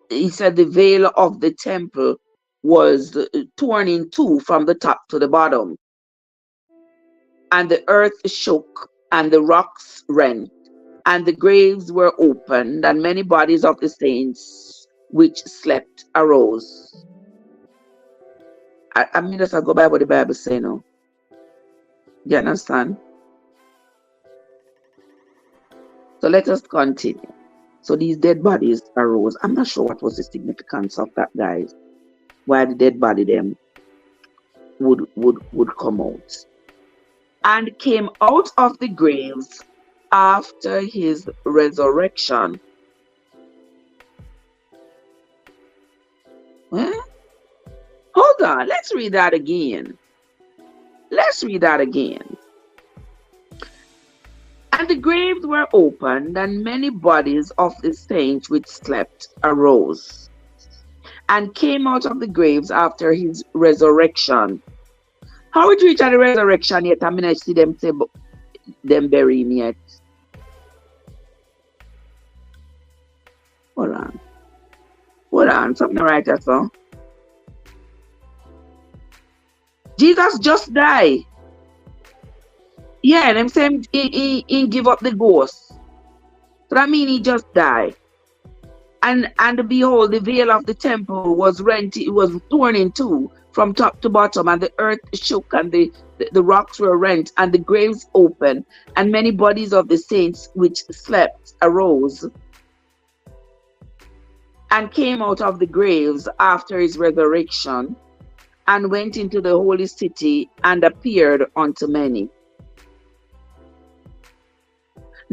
He said the veil of the temple was torn in two from the top to the bottom, and the earth shook, and the rocks rent, and the graves were opened, and many bodies of the saints which slept arose. I mean, just go by what the Bible say now. You understand? So let us continue. So these dead bodies arose. I'm not sure what was the significance of that, guys. Why the dead body them would come out. And came out of the graves after his resurrection. Well, hold on, let's read that again. Let's read that again. And the graves were opened, and many bodies of the saints which slept arose, and came out of the graves after his resurrection. How would you reach at the resurrection yet? I mean, I see them say them bury him yet. Hold on. Hold on, something right there, so. Jesus just died. Yeah, them saying he give up the ghost. So that means he just died. And behold, the veil of the temple was rent, it was torn in two from top to bottom, and the earth shook, and the rocks were rent, and the graves opened, and many bodies of the saints which slept arose, and came out of the graves after his resurrection, and went into the holy city, and appeared unto many.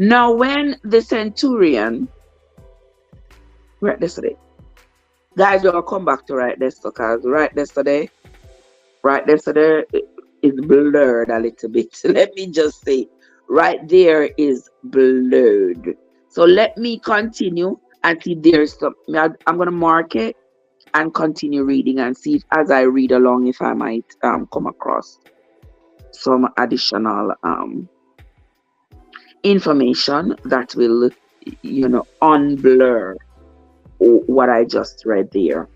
Now when the centurion, right yesterday, guys, we're gonna come back to right this because right yesterday is blurred a little bit. Let me just say, right there is blurred. So let me continue and see there's some. I'm gonna mark it and continue reading and see if, as I read along, if I might come across some additional information that will, unblur what I just read there.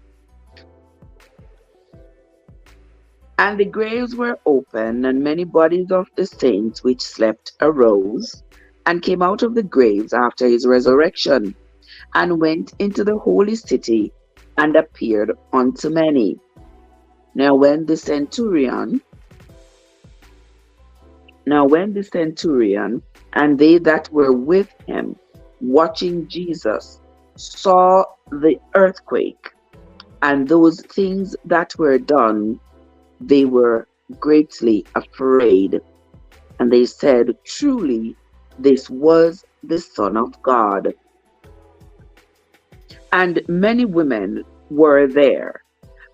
And the graves were open, and many bodies of the saints which slept arose, and came out of the graves after his resurrection, and went into the holy city, and appeared unto many. Now when the centurion and they that were with him, watching Jesus, saw the earthquake and those things that were done, they were greatly afraid. And they said, truly, this was the Son of God. And many women were there,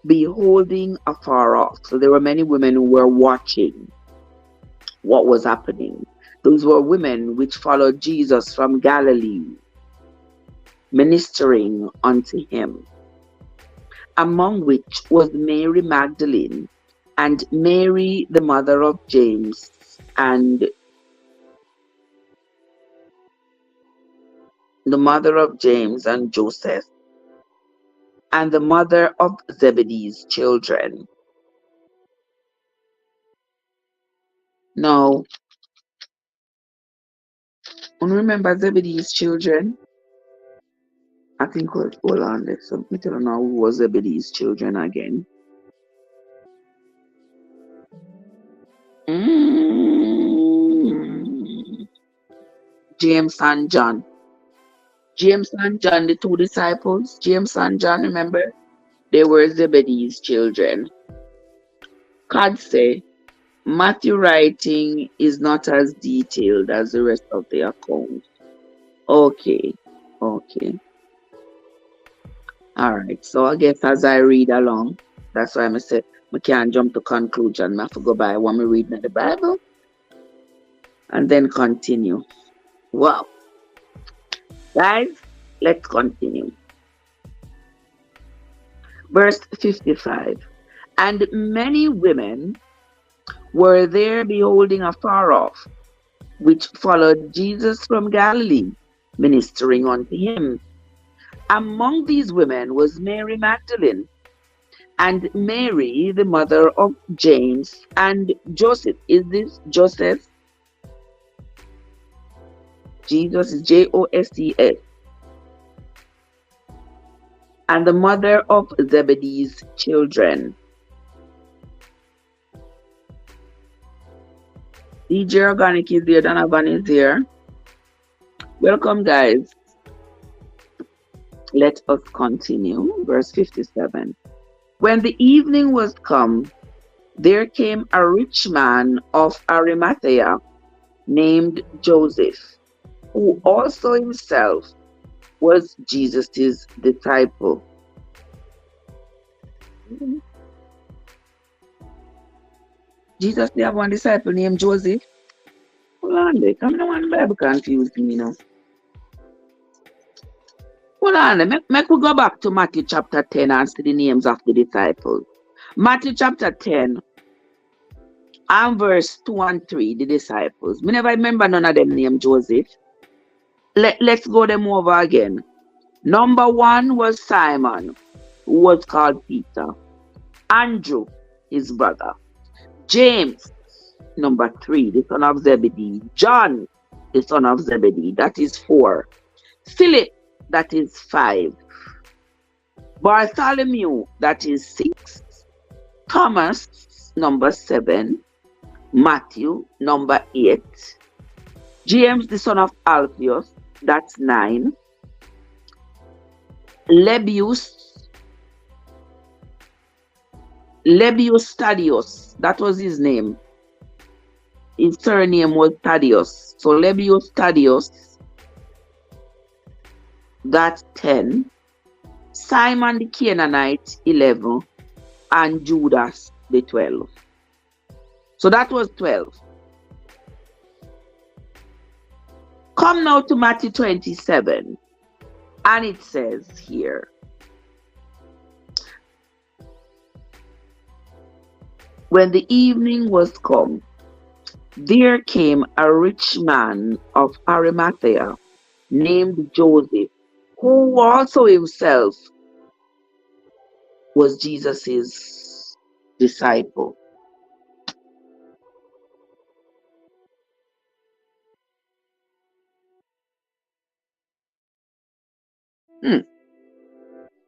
beholding afar off. So there were many women who were watching what was happening. Those were women which followed Jesus from Galilee, ministering unto him, among which was Mary Magdalene, and Mary the mother of James, and the mother of James and Joseph, and the mother of Zebedee's children. Now, remember Zebedee's children? I think, hold on, let's me tell you now who was Zebedee's children again. James and John. James and John, the two disciples, James and John, remember? They were Zebedee's children. God say, Matthew writing is not as detailed as the rest of the account. Okay. Alright, so I guess as I read along, that's why I say I can't jump to conclusion. I have to go by when we read in the Bible and then continue. Wow. Guys, let's continue. Verse 55. And many women were there beholding afar off, which followed Jesus from Galilee, ministering unto him. Among these women was Mary Magdalene, and Mary, the mother of James and Joseph. Is this Joseph? Jesus is Joseph. And the mother of Zebedee's children. DJ Organic is there, Donovan is there. Welcome, guys. Let us continue. Verse 57. When the evening was come, there came a rich man of Arimathea named Joseph, who also himself was Jesus' disciple. Jesus, they have one disciple named Joseph. Hold on, they come in one Bible confused me now. Hold on, make we go back to Matthew chapter 10 and see the names of the disciples. Matthew chapter 10 and verse 2 and 3, the disciples. Me never remember none of them named Joseph. Let's go them over again. Number 1 was Simon, who was called Peter. Andrew, his brother. James, number 3, the son of Zebedee. John, the son of Zebedee, that is 4. Philip, that is 5. Bartholomew, that is 6. Thomas, number 7. Matthew, number 8. James, the son of Alphaeus, that's 9. Lebbeus Thaddeus, that was his name. His surname was Thaddeus. So Lebbeus Thaddeus, that's 10. Simon the Canaanite, 11. And Judas, the 12. So that was 12. Come now to Matthew 27. And it says here, when the evening was come, there came a rich man of Arimathea named Joseph, who also himself was Jesus' disciple.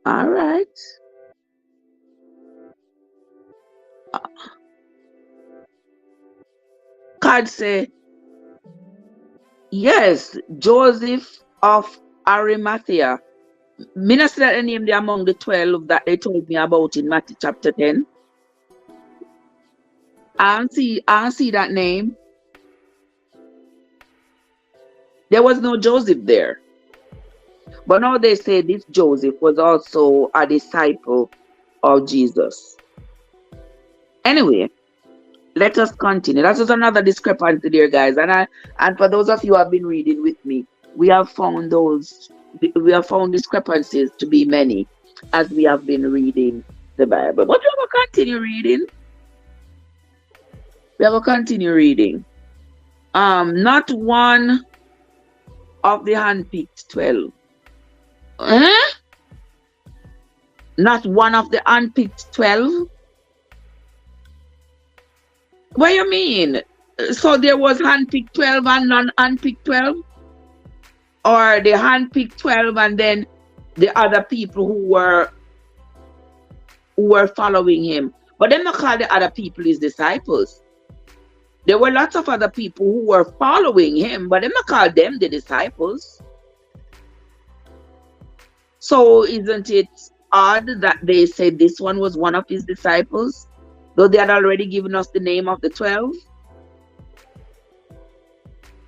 All right. God say, yes, Joseph of Arimathea. Me not see that the name there among the 12 that they told me about in Matthew chapter 10. I don't see that name. There was no Joseph there. But now they say this Joseph was also a disciple of Jesus. Anyway, let us continue. That's just another discrepancy there, guys. And for those of you who have been reading with me, we have found discrepancies to be many as we have been reading the Bible. But we will continue reading. Not one of the handpicked 12. Not one of the handpicked 12? What do you mean? So there was handpicked 12 and non-handpicked 12, or the handpicked 12 and then the other people who were following him. But them not call the other people his disciples. There were lots of other people who were following him, but them not call them the disciples. So isn't it odd that they said this one was one of his disciples, though they had already given us the name of the 12?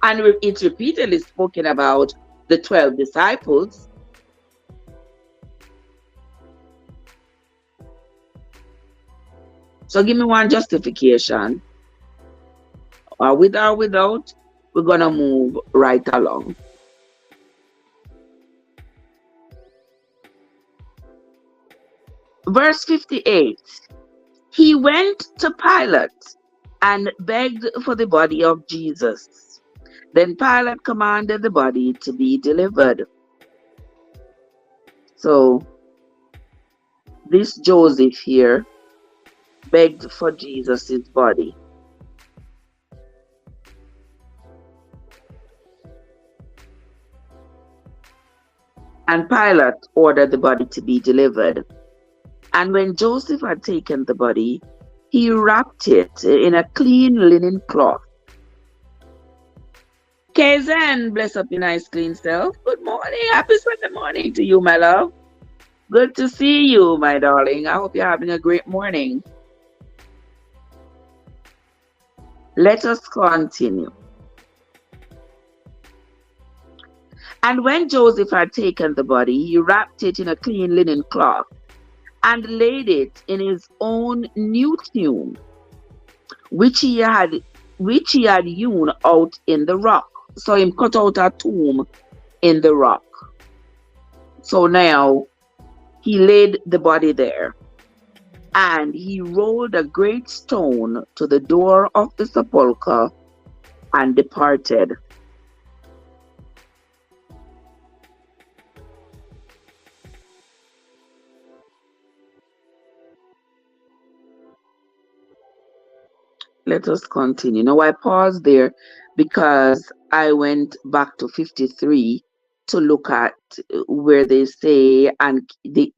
And it's repeatedly spoken about the 12 disciples. So give me one justification. With or without, we're going to move right along. Verse 58. He went to Pilate and begged for the body of Jesus. Then Pilate commanded the body to be delivered. So this Joseph here begged for Jesus' body. And Pilate ordered the body to be delivered. And when Joseph had taken the body, he wrapped it in a clean linen cloth. Kazan, bless up your nice clean self. Good morning. Happy Sunday morning to you, my love. Good to see you, my darling. I hope you're having a great morning. Let us continue. And when Joseph had taken the body, he wrapped it in a clean linen cloth and laid it in his own new tomb, which he had hewn out in the rock. So he cut out a tomb in the rock. So now he laid the body there, and he rolled a great stone to the door of the sepulchre and departed. Let us continue. Now I paused there because I went back to 53 to look at where they say, and the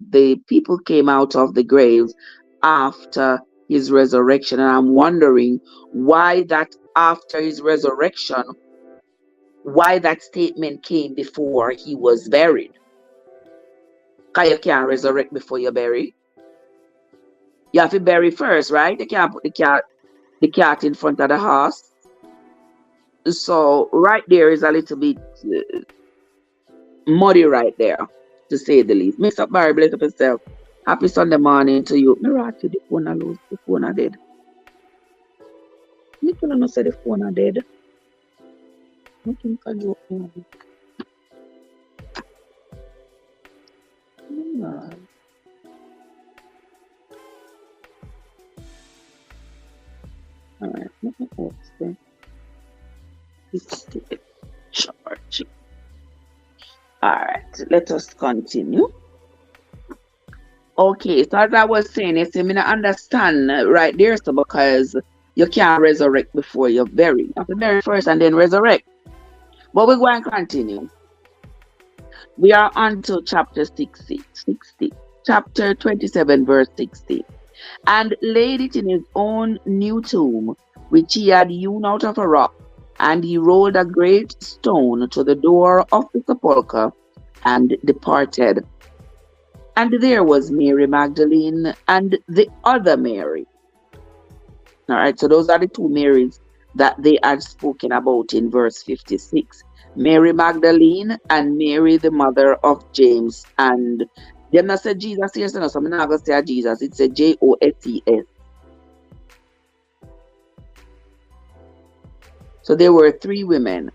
people came out of the graves after his resurrection. And I'm wondering why that after his resurrection, why that statement came before he was buried. Because you can't resurrect before you're buried. You have to bury first, right? You can't put the cat in front of the horse. So right there is a little bit muddy right there, to say the least. Mr. Barry, bless up yourself. Happy Sunday morning to you. Me right to the phone I lose. The phone are dead. Me tell you say the phone are dead. Nothing can joke me. Alright, let me open this. It's charging. Alright, let us continue. Okay, so as I was saying, you see, me not understand right there, so because you can't resurrect before you're buried. You have to bury first and then resurrect. But we're going to continue. We are on to chapter 60, chapter 27, verse 60. And laid it in his own new tomb, which he had hewn out of a rock. And he rolled a great stone to the door of the sepulchre and departed. And there was Mary Magdalene and the other Mary. All right, so those are the two Marys that they had spoken about in verse 56. Mary Magdalene and Mary, the mother of James. And them not say Jesus here, so I'm not going to say Jesus. It's a Joses. So there were three women.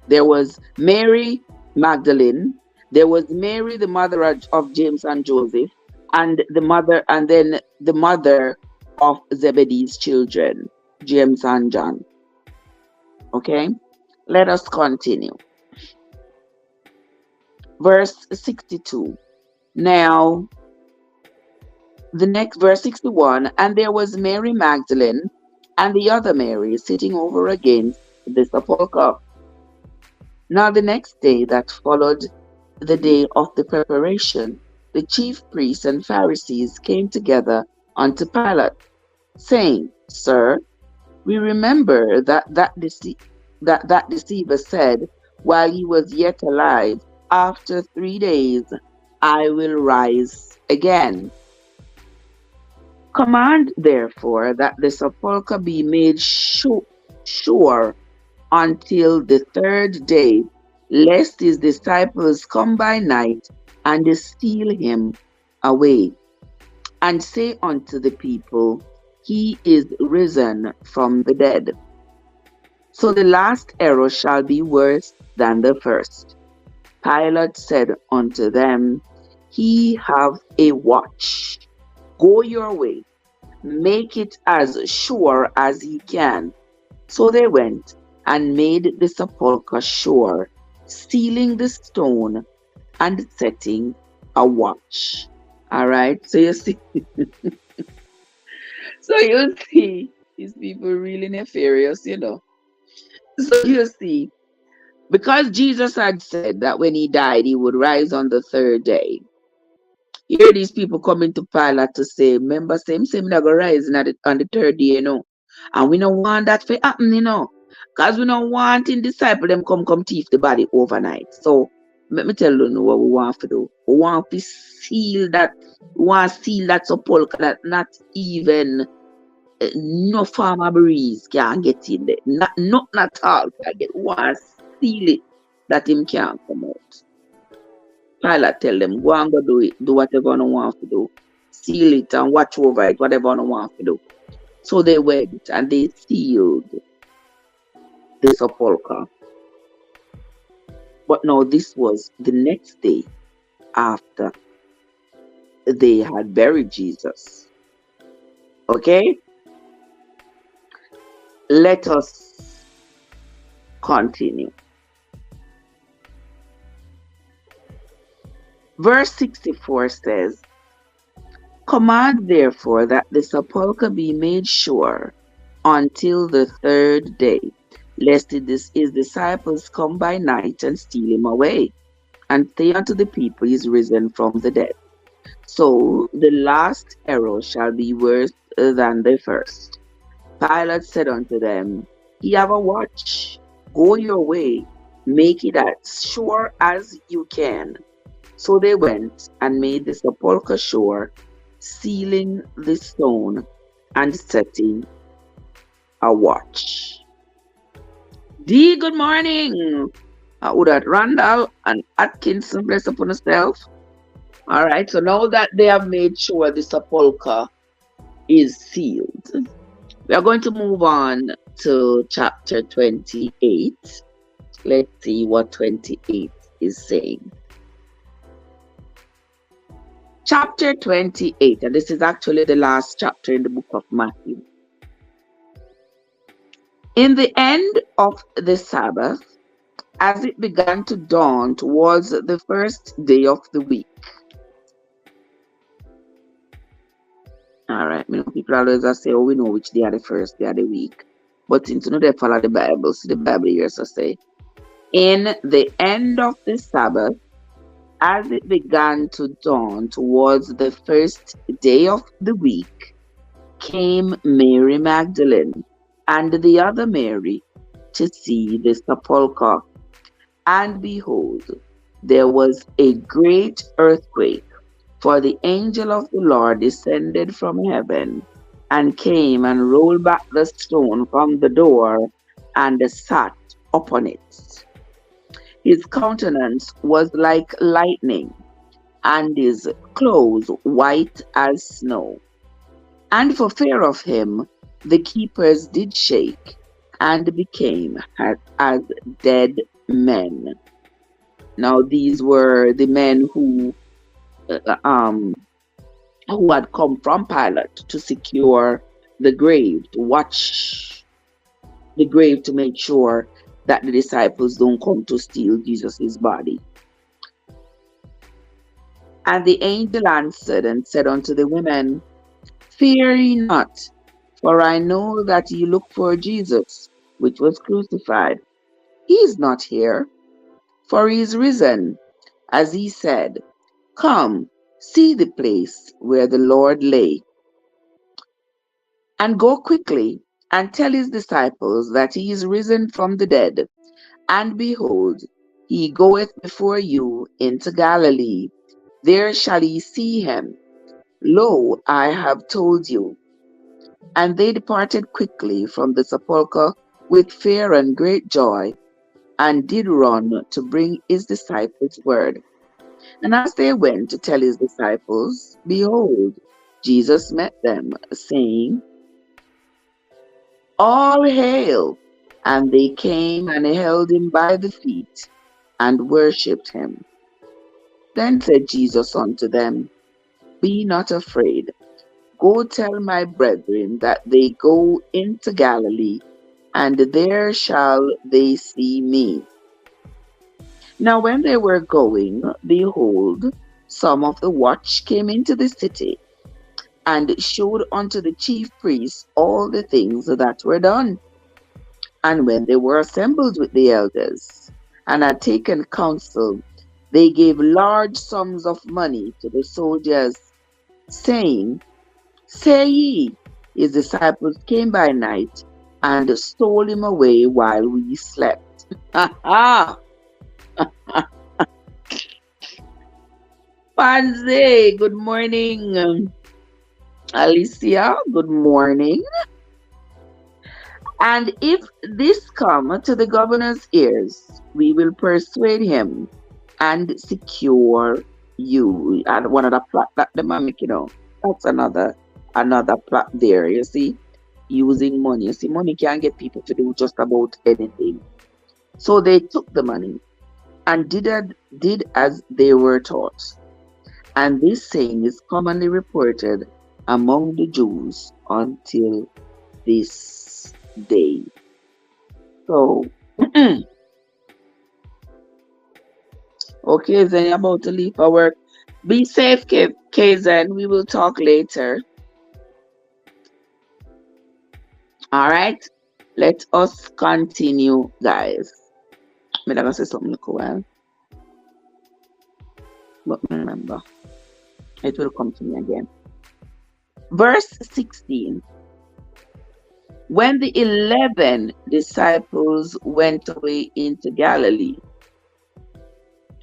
There was Mary Magdalene. There was Mary, the mother of James and Joseph, and then the mother of Zebedee's children, James and John. Okay, let us continue. Verse 62. Now, the next verse 61, and there was Mary Magdalene and the other Mary sitting over against the sepulchre. Now the next day that followed the day of the preparation, the chief priests and Pharisees came together unto Pilate, saying, Sir, we remember that deceiver said, while he was yet alive, after 3 days I will rise again. Command therefore that the sepulchre be made sure until the third day, lest his disciples come by night and steal him away, and say unto the people, He is risen from the dead. So the last error shall be worse than the first. Pilate said unto them, He have a watch. Go your way, make it as sure as ye can. So they went and made the sepulchre sure, sealing the stone and setting a watch. All right, so you see, these people really nefarious, So you see, because Jesus had said that when he died, he would rise on the third day. Here these people coming to Pilate to say, remember, same not gonna rise on the third day, And we don't want that to happen, Because we don't want in disciple them come thief the body overnight. So let me tell you what we want to do. We want to seal that sepulchre that not even no farmer breeze can get in there. Not at all can get. We want to seal it that him can't come out. Pilate tell them, go and go do it. Do whatever you want to do. Seal it and watch over it, whatever you want to do. So they went and they sealed the sepulchre. But now this was the next day after they had buried Jesus. Okay? Let us continue. Verse 64 says, Command therefore that the sepulchre be made sure until the third day, lest his disciples come by night and steal him away, and say unto the people, He is risen from the dead. So the last error shall be worse than the first. Pilate said unto them, Ye have a watch, go your way, make it as sure as you can. So they went and made the sepulchre sure, sealing the stone and setting a watch. D, good morning. That Randall and Atkinson, bless upon yourself. All right, so now that they have made sure the sepulchre is sealed, we are going to move on to chapter 28. Let's see what 28 is saying. Chapter 28, and this is actually the last chapter in the book of Matthew. In the end of the Sabbath, as it began to dawn towards the first day of the week. All right, people always say, we know which day are the first day of the week. But since they follow the Bible, so the Bible here say, in the end of the Sabbath, as it began to dawn towards the first day of the week, came Mary Magdalene and the other Mary to see the sepulchre. And behold, there was a great earthquake, for the angel of the Lord descended from heaven and came and rolled back the stone from the door and sat upon it. His countenance was like lightning, and his clothes white as snow. And for fear of him, the keepers did shake, and became as dead men. Now these were the men who had come from Pilate to secure the grave, to watch the grave to make sure that the disciples don't come to steal Jesus' body. And the angel answered and said unto the women, Fear ye not, For I know that ye look for Jesus, which was crucified. He is not here, for he is risen, as he said. Come, see the place where the Lord lay, and go quickly and tell his disciples that he is risen from the dead. And behold, he goeth before you into Galilee. There shall ye see him. Lo, I have told you. And they departed quickly from the sepulchre with fear and great joy, and did run to bring his disciples word. And as they went to tell his disciples, behold, Jesus met them, saying, All hail! And they came and held him by the feet, and worshipped him. Then said Jesus unto them, Be not afraid. Go tell my brethren that they go into Galilee, and there shall they see me. Now when they were going, behold, some of the watch came into the city, and showed unto the chief priests all the things that were done. And when they were assembled with the elders, and had taken counsel, they gave large sums of money to the soldiers, saying, Say ye, his disciples came by night, and stole him away while we slept. Ha ha! Panze, good morning. Alicia, good morning. And if this come to the governor's ears, we will persuade him and secure you. And one of the plot that the man make, that's another plot there, you see, using money. You see, money can get people to do just about anything. So they took the money and did as they were taught. And this saying is commonly reported among the Jews until this day. So, okay, then you're about to leave for work. Be safe, Kzen. We will talk later. All right, let us continue, guys. I'm going to say something a while. But remember, it will come to me again. Verse 16. When the 11 disciples went away into Galilee.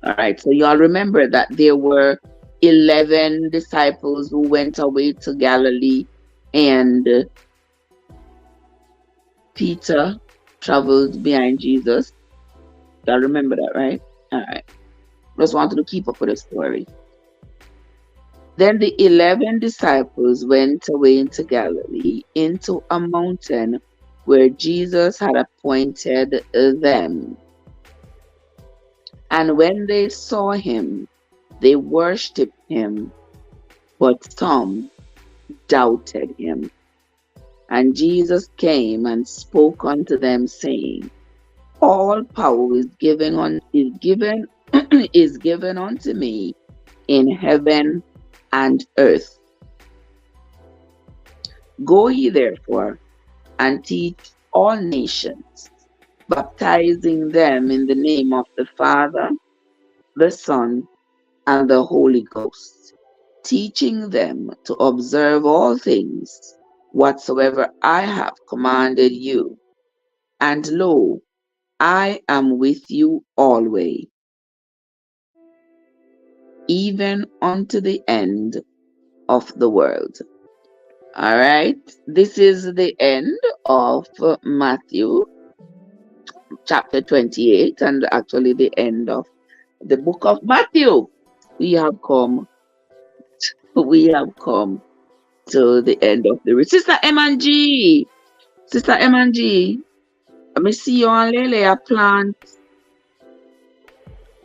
All right, so you all remember that there were 11 disciples who went away to Galilee, and Peter traveled behind Jesus. Y'all remember that, right? All right. Just wanted to keep up with the story. Then the 11 disciples went away into Galilee, into a mountain where Jesus had appointed them. And when they saw him, they worshipped him, but some doubted him. And Jesus came and spoke unto them, saying, All power is given unto me in heaven and earth. Go ye therefore and teach all nations, baptizing them in the name of the Father, the Son, and the Holy Ghost, teaching them to observe all things whatsoever I have commanded you. And lo, I am with you always, even unto the end of the world. All right, this is the end of Matthew chapter 28, and actually the end of the book of Matthew. We have come to the end of the read. Sister M&G, let me see you on Lele, a plant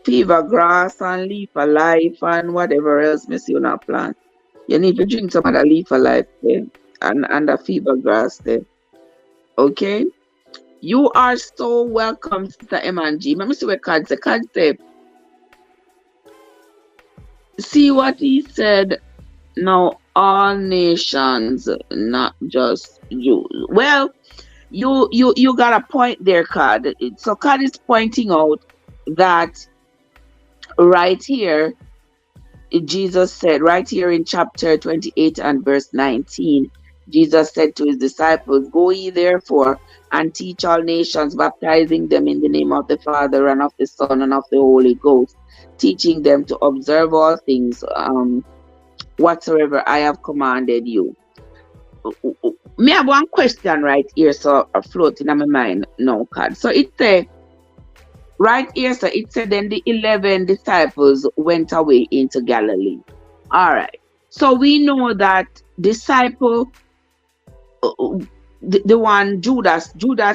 fever grass and leaf of life and whatever else me see you on a plant. You need to drink some of the leaf of life there and the fever grass there. Okay? You are so welcome, Sister M&G. Let me see what God said. God said, see what he said. Now, all nations, not just Jews. Well, you got a point there, Cad. So Cad is pointing out that right here, Jesus said, right here in chapter 28 and verse 19, Jesus said to his disciples, "Go ye therefore and teach all nations, baptizing them in the name of the Father and of the Son and of the Holy Ghost, teaching them to observe all things whatsoever I have commanded you." Me have one question right here, so floating in my mind now, Cad. So it says, right here, so it said, then the 11 disciples went away into Galilee. All right. So we know that disciple, the one Judas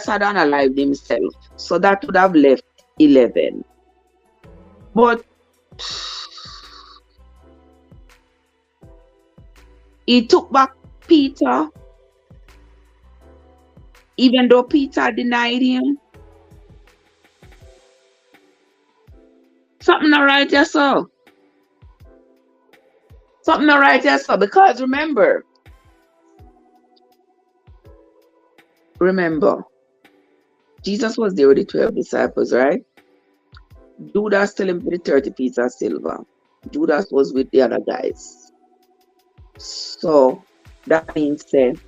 had unalived himself. So that would have left 11. But he took back Peter, even though Peter denied him. Something not right there, so. Something not right there, so. Because remember, Jesus was there with the 12 disciples, right? Judas still him for the 30 pieces of silver. Judas was with the other guys. So that means that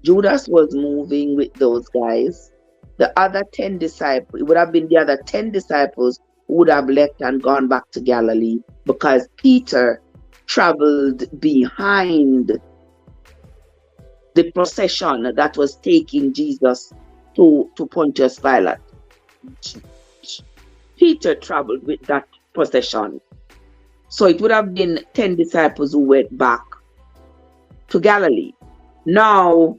Judas was moving with those guys. The other 10 disciples, it would have been the other 10 disciples who would have left and gone back to Galilee, because Peter traveled behind the procession that was taking Jesus to Pontius Pilate. Peter traveled with that procession. So it would have been 10 disciples who went back to Galilee. Now,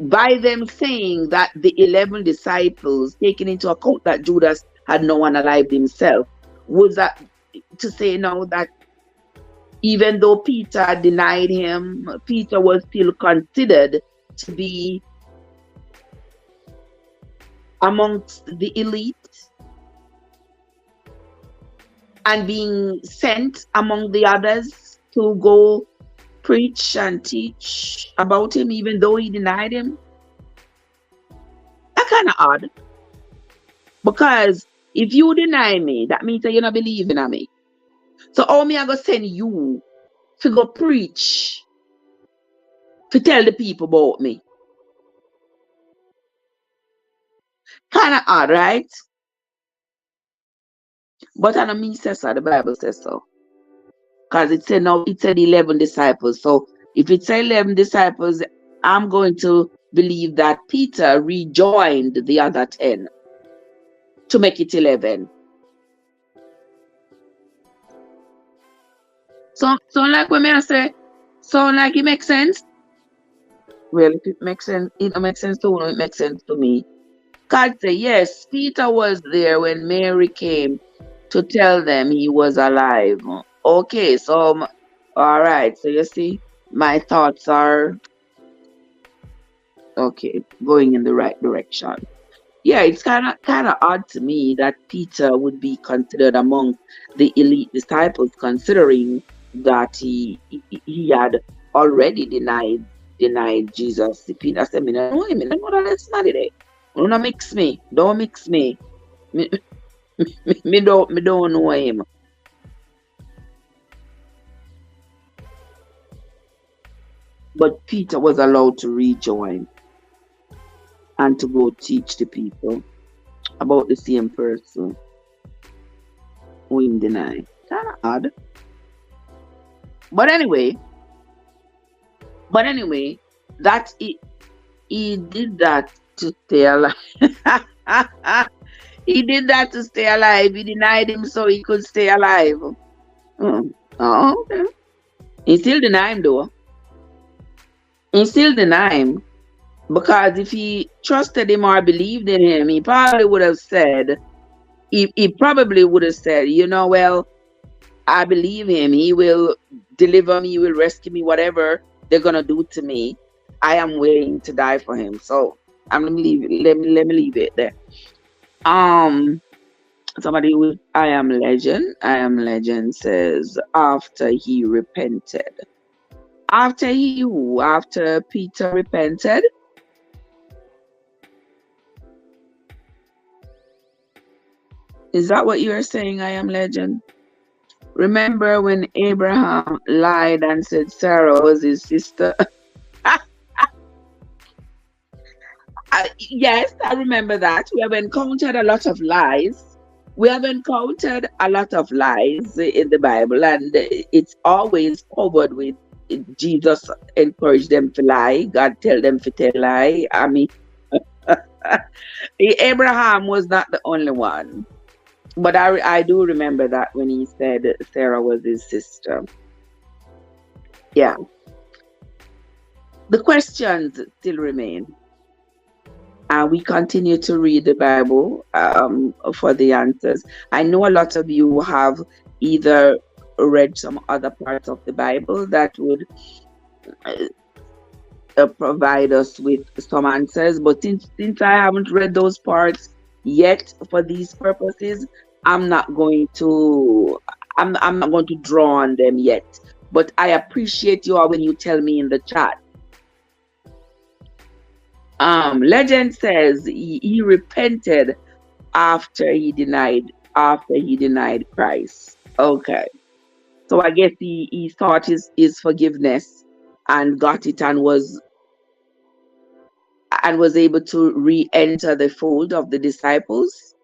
by them saying that the 11 disciples, taking into account that Judas had no one alive himself, was that to say now that even though Peter denied him, Peter was still considered to be amongst the elite and being sent among the others to go preach and teach about him, even though he denied him? That's kind of odd. Because if you deny me, that means that you're not believing in me. So how me I go send you to go preach, to tell the people about me? Kind of odd, right? But I don't mean says so, the Bible says so. Because it said 11 disciples. So if it said 11 disciples, I'm going to believe that Peter rejoined the other 10 to make it 11. So like when I say, so like it makes sense. Well, if it makes sense, it don't make sense to you, it makes sense to me. God say, yes, Peter was there when Mary came to tell them he was alive. Okay, so all right, so you see, my thoughts are okay, going in the right direction. Yeah, it's kind of odd to me that Peter would be considered among the elite disciples, considering that he had already denied Jesus. Peter said, "Me don't know him. I don't know that it's not it. Don't mix me. Don't mix me. Me don't know him." But Peter was allowed to rejoin and to go teach the people about the same person who him denied. Kind of odd. But anyway, that he did that to stay alive. He did that to stay alive. He denied him so he could stay alive. Oh, okay. He still denied him though. He still denied him, because if he trusted him or believed in him, he probably would have said, you know, well, I believe him. He will deliver me. He will rescue me. Whatever they're gonna do to me, I am willing to die for him. So I'm gonna leave it. Let me leave it there. Somebody with I am legend. I am legend says after he repented. After he who? After Peter repented? Is that what you're saying, I am legend? Remember when Abraham lied and said Sarah was his sister? Yes, I remember that. We have encountered a lot of lies. We have encountered a lot of lies in the Bible, and it's always covered with Jesus encouraged them to lie. God tell them to tell lie. I mean, Abraham was not the only one, but I do remember that when he said Sarah was his sister. Yeah, the questions still remain. And we continue to read the Bible for the answers. I know a lot of you have either read some other parts of the Bible that would provide us with some answers, but since I haven't read those parts yet for these purposes, I'm not going to I'm not going to draw on them yet. But I appreciate you all when you tell me in the chat. Legend says he repented after he denied Christ. Okay. So I guess he thought his forgiveness and got it and was able to re-enter the fold of the disciples.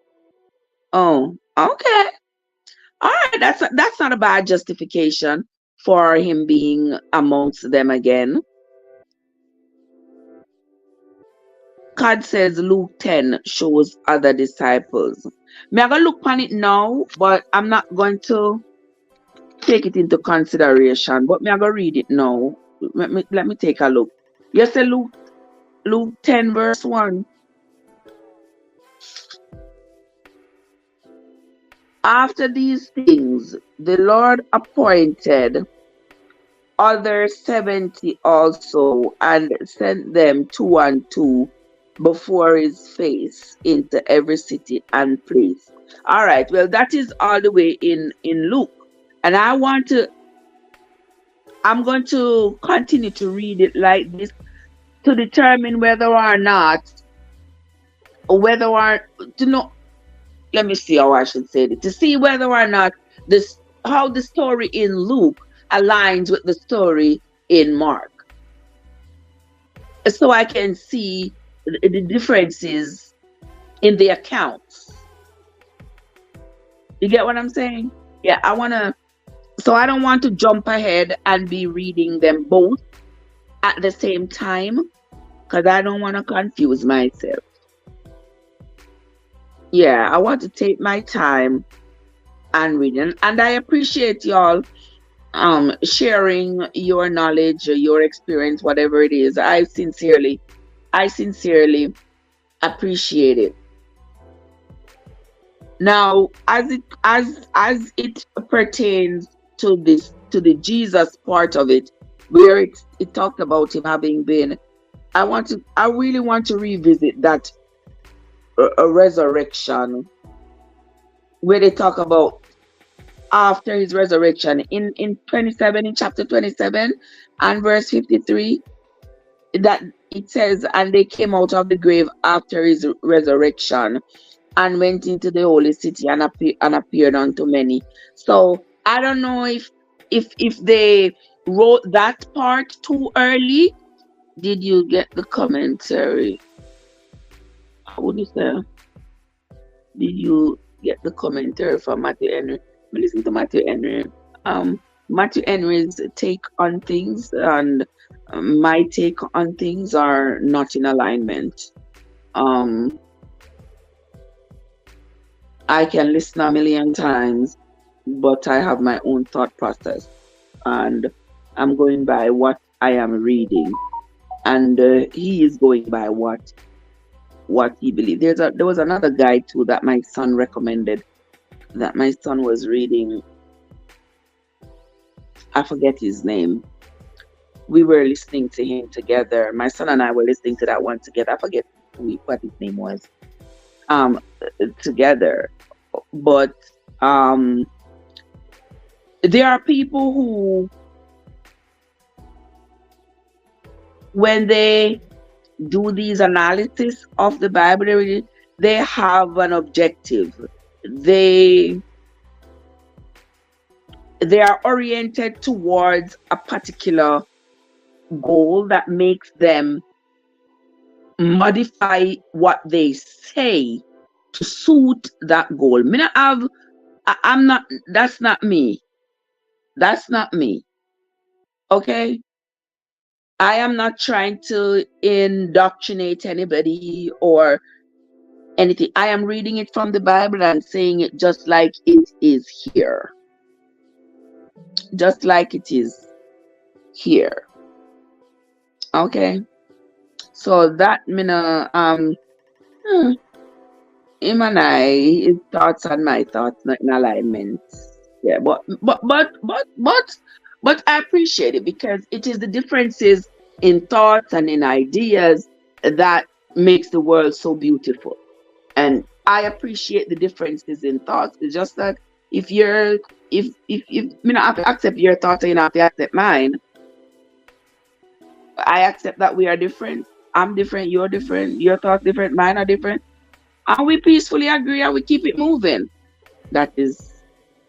Oh, okay. All right, that's not a bad justification for him being amongst them again. God says Luke 10 shows other disciples. Me I gonna look on it now, but I'm not going to take it into consideration. But me I gonna read it now. Let me take a look. You say Luke 10 verse 1. After these things, the Lord appointed other 70 also, and sent them two and two before his face into every city and place. All right, well, that is all the way in Luke. And I'm going to continue to read it like this to determine whether or to know, let me see how I should say it, to see whether or not how the story in Luke aligns with the story in Mark. So I can see the differences in the accounts. You get what I'm saying? Yeah, so I don't want to jump ahead and be reading them both at the same time because I don't want to confuse myself. Yeah, I want to take my time and reading. And I appreciate y'all sharing your knowledge, your experience, whatever it is. I sincerely appreciate it. Now, as it pertains to the Jesus part of it, where it talked about him having been, I really want to revisit that a resurrection where they talk about after his resurrection in chapter 27 and verse 53, that it says, and they came out of the grave after his resurrection and went into the holy city and appeared unto many. So I don't know if they wrote that part too early. Did you get the commentary? How would you say? Did you get the commentary from Matthew Henry? Listen to Matthew Henry. Matthew Henry's take on things and my take on things are not in alignment. I can listen a million times, but I have my own thought process, and I'm going by what I am reading, and he is going by what he believes. There was another guy too that my son recommended, that my son was reading. I forget his name. We were listening to him together. My son and I were listening to that one together. I forget what his name was. Together. but um, there are people who, when they do these analysis of the Bible, they have an objective. They they are oriented towards a particular goal that makes them modify what they say to suit that goal. Me not have, I'm not, that's not me. That's not me. Okay? I am not trying to indoctrinate anybody or anything. I am reading it from the Bible and saying it just like it is here. Just like it is here. Okay? So that mina hmm, him and I, his thoughts and my thoughts not in alignment. Yeah, but I appreciate it because it is the differences in thoughts and in ideas that makes the world so beautiful. And I appreciate the differences in thoughts. It's just that if you're if me not have to accept your thoughts and you not have to accept mine, I accept that we are different. I'm different, you're different, your thoughts different, mine are different. And we peacefully agree and we keep it moving. That is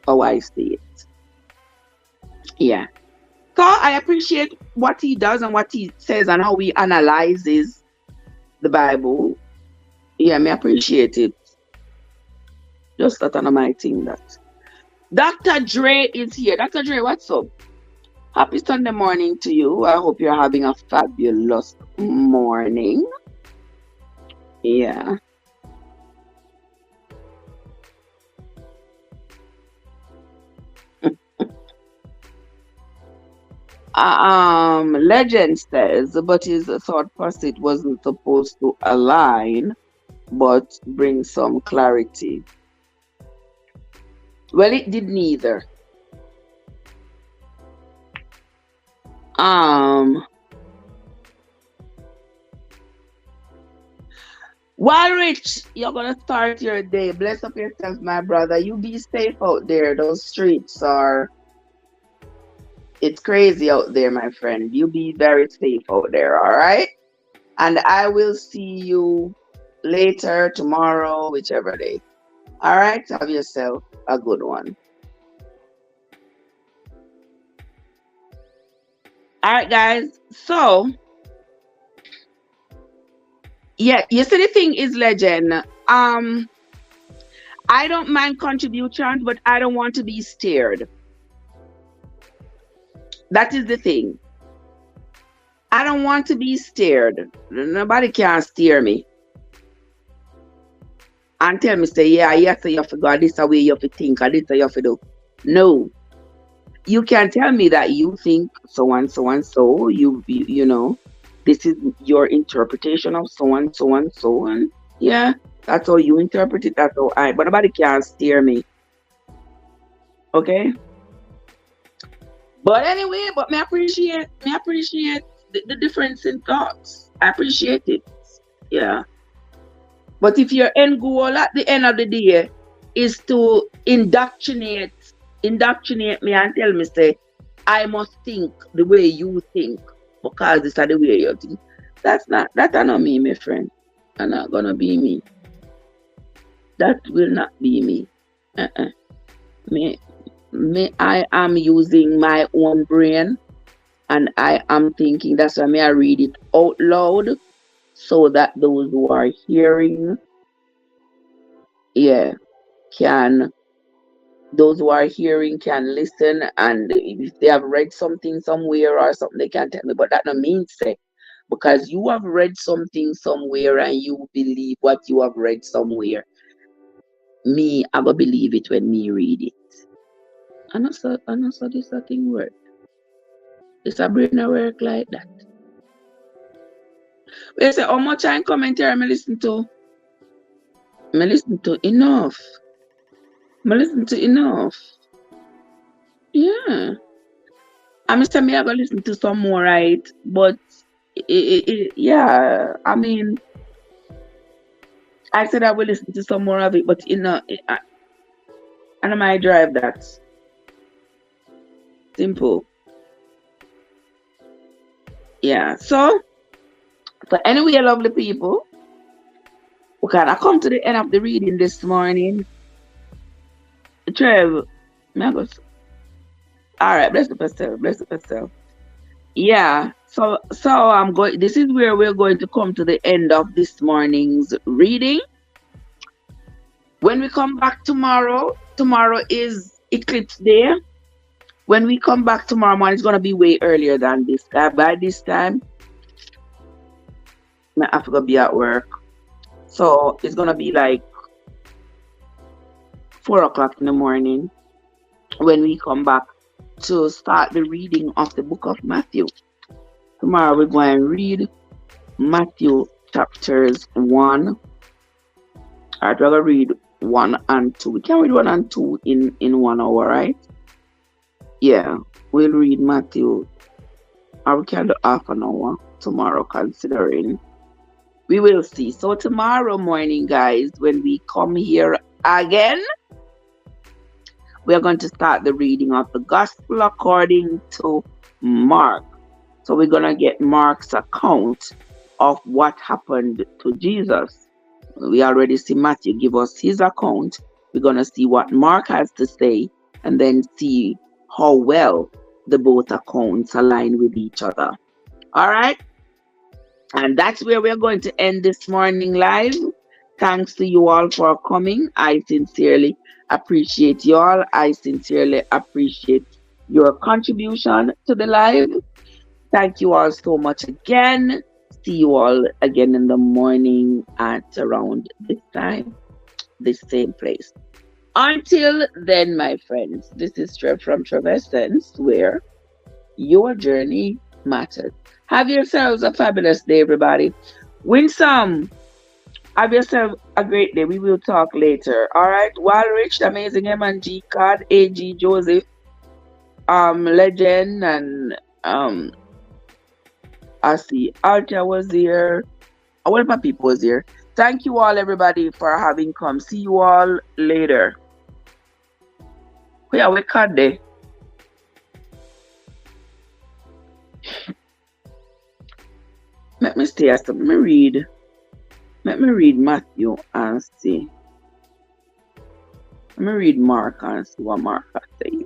how I see it. Yeah. So I appreciate what he does and what he says and how he analyzes the Bible. Yeah, me appreciate it. Just that on my thing that. Dr. Dre is here. Dr. Dre, what's up? Happy Sunday morning to you. I hope you're having a fabulous morning. Yeah. Legend says, but his thought process wasn't supposed to align, but bring some clarity. Well, it did neither. Um, Well, Rich, you're gonna start your day. Bless up yourself, my brother. You be safe out there. Those streets are, it's crazy out there, my friend. You be very safe out there, all right? And I will see you later, tomorrow, whichever day. All right? Have yourself a good one. All right, guys. So, yeah, you see, the thing is, legend. I don't mind contributions, but I don't want to be steered. That is the thing. I don't want to be steered. Nobody can steer me and tell me, say, yeah, yes, you have to go this way, you have to think, and this way you have to do. No. You can tell me that you think so and so and so. You know, this is your interpretation of so and so and so. And yeah, that's how you interpret it. That's how I, but nobody can steer me. Okay? But anyway, but me appreciate the difference in thoughts. I appreciate it. Yeah. But if your end goal at the end of the day is to indoctrinate me and tell me say I must think the way you think because this is the way you think. That's not me, my friend. That's not gonna be me. That will not be me. Uh-uh. Me, I am using my own brain and I am thinking. That's why I read it out loud so that those who are hearing, yeah, can those who are hearing can listen, and if they have read something somewhere or something they can tell me, but that no means say because you have read something somewhere and you believe what you have read somewhere, me I go believe it when me read it. And also this a thing work. It's a brain a work like that. We say how much I commentary me listen to? Me listen to enough. Me listen to enough. Yeah. I'm say me I go listen to some more, right? But yeah, I mean, I said I will listen to some more of it, but And I might drive that. Simple. Yeah. So anyway, lovely people, we kind of come to the end of the reading this morning. Trev, may I go all right, bless the pastor, bless the pastor. Yeah, so I'm going. This is where we're going to come to the end of this morning's reading. When we come back tomorrow, tomorrow is eclipse day. When we come back tomorrow morning, it's gonna be way earlier than this. By this time, I have to be at work, so it's gonna be like 4 o'clock in the morning when we come back to start the reading of the book of Matthew. Tomorrow we're going to read Matthew chapters 1. I'd rather read 1 and 2. We can read 1 and 2 in 1 hour, right? Yeah, we'll read Matthew, or we can do half an hour tomorrow, considering. We will see. So tomorrow morning, guys, when we come here again, we are going to start the reading of the Gospel according to Mark. So we're going to get Mark's account of what happened to Jesus. We already see Matthew give us his account. We're going to see what Mark has to say and then see how well the both accounts align with each other. All right? And that's where we're going to end this morning live. Thanks to you all for coming. I sincerely appreciate you all. I sincerely appreciate your contribution to the live. Thank you all so much again. See you all again in the morning at around this time, this same place. Until then, my friends, this is Trev from Trevessence, where your journey matters. Have yourselves a fabulous day, everybody. Win some. Have yourself a great day. We will talk later. All right. Walrich, Amazing M&G, Card, AG, Joseph, Legend, and I see Alta was here. All my people was here. Thank you all, everybody, for having come. See you all later. Yeah, we cut there. Let me stay. Let me read. Let me read Matthew and see. Let me read Mark and see what Mark has said.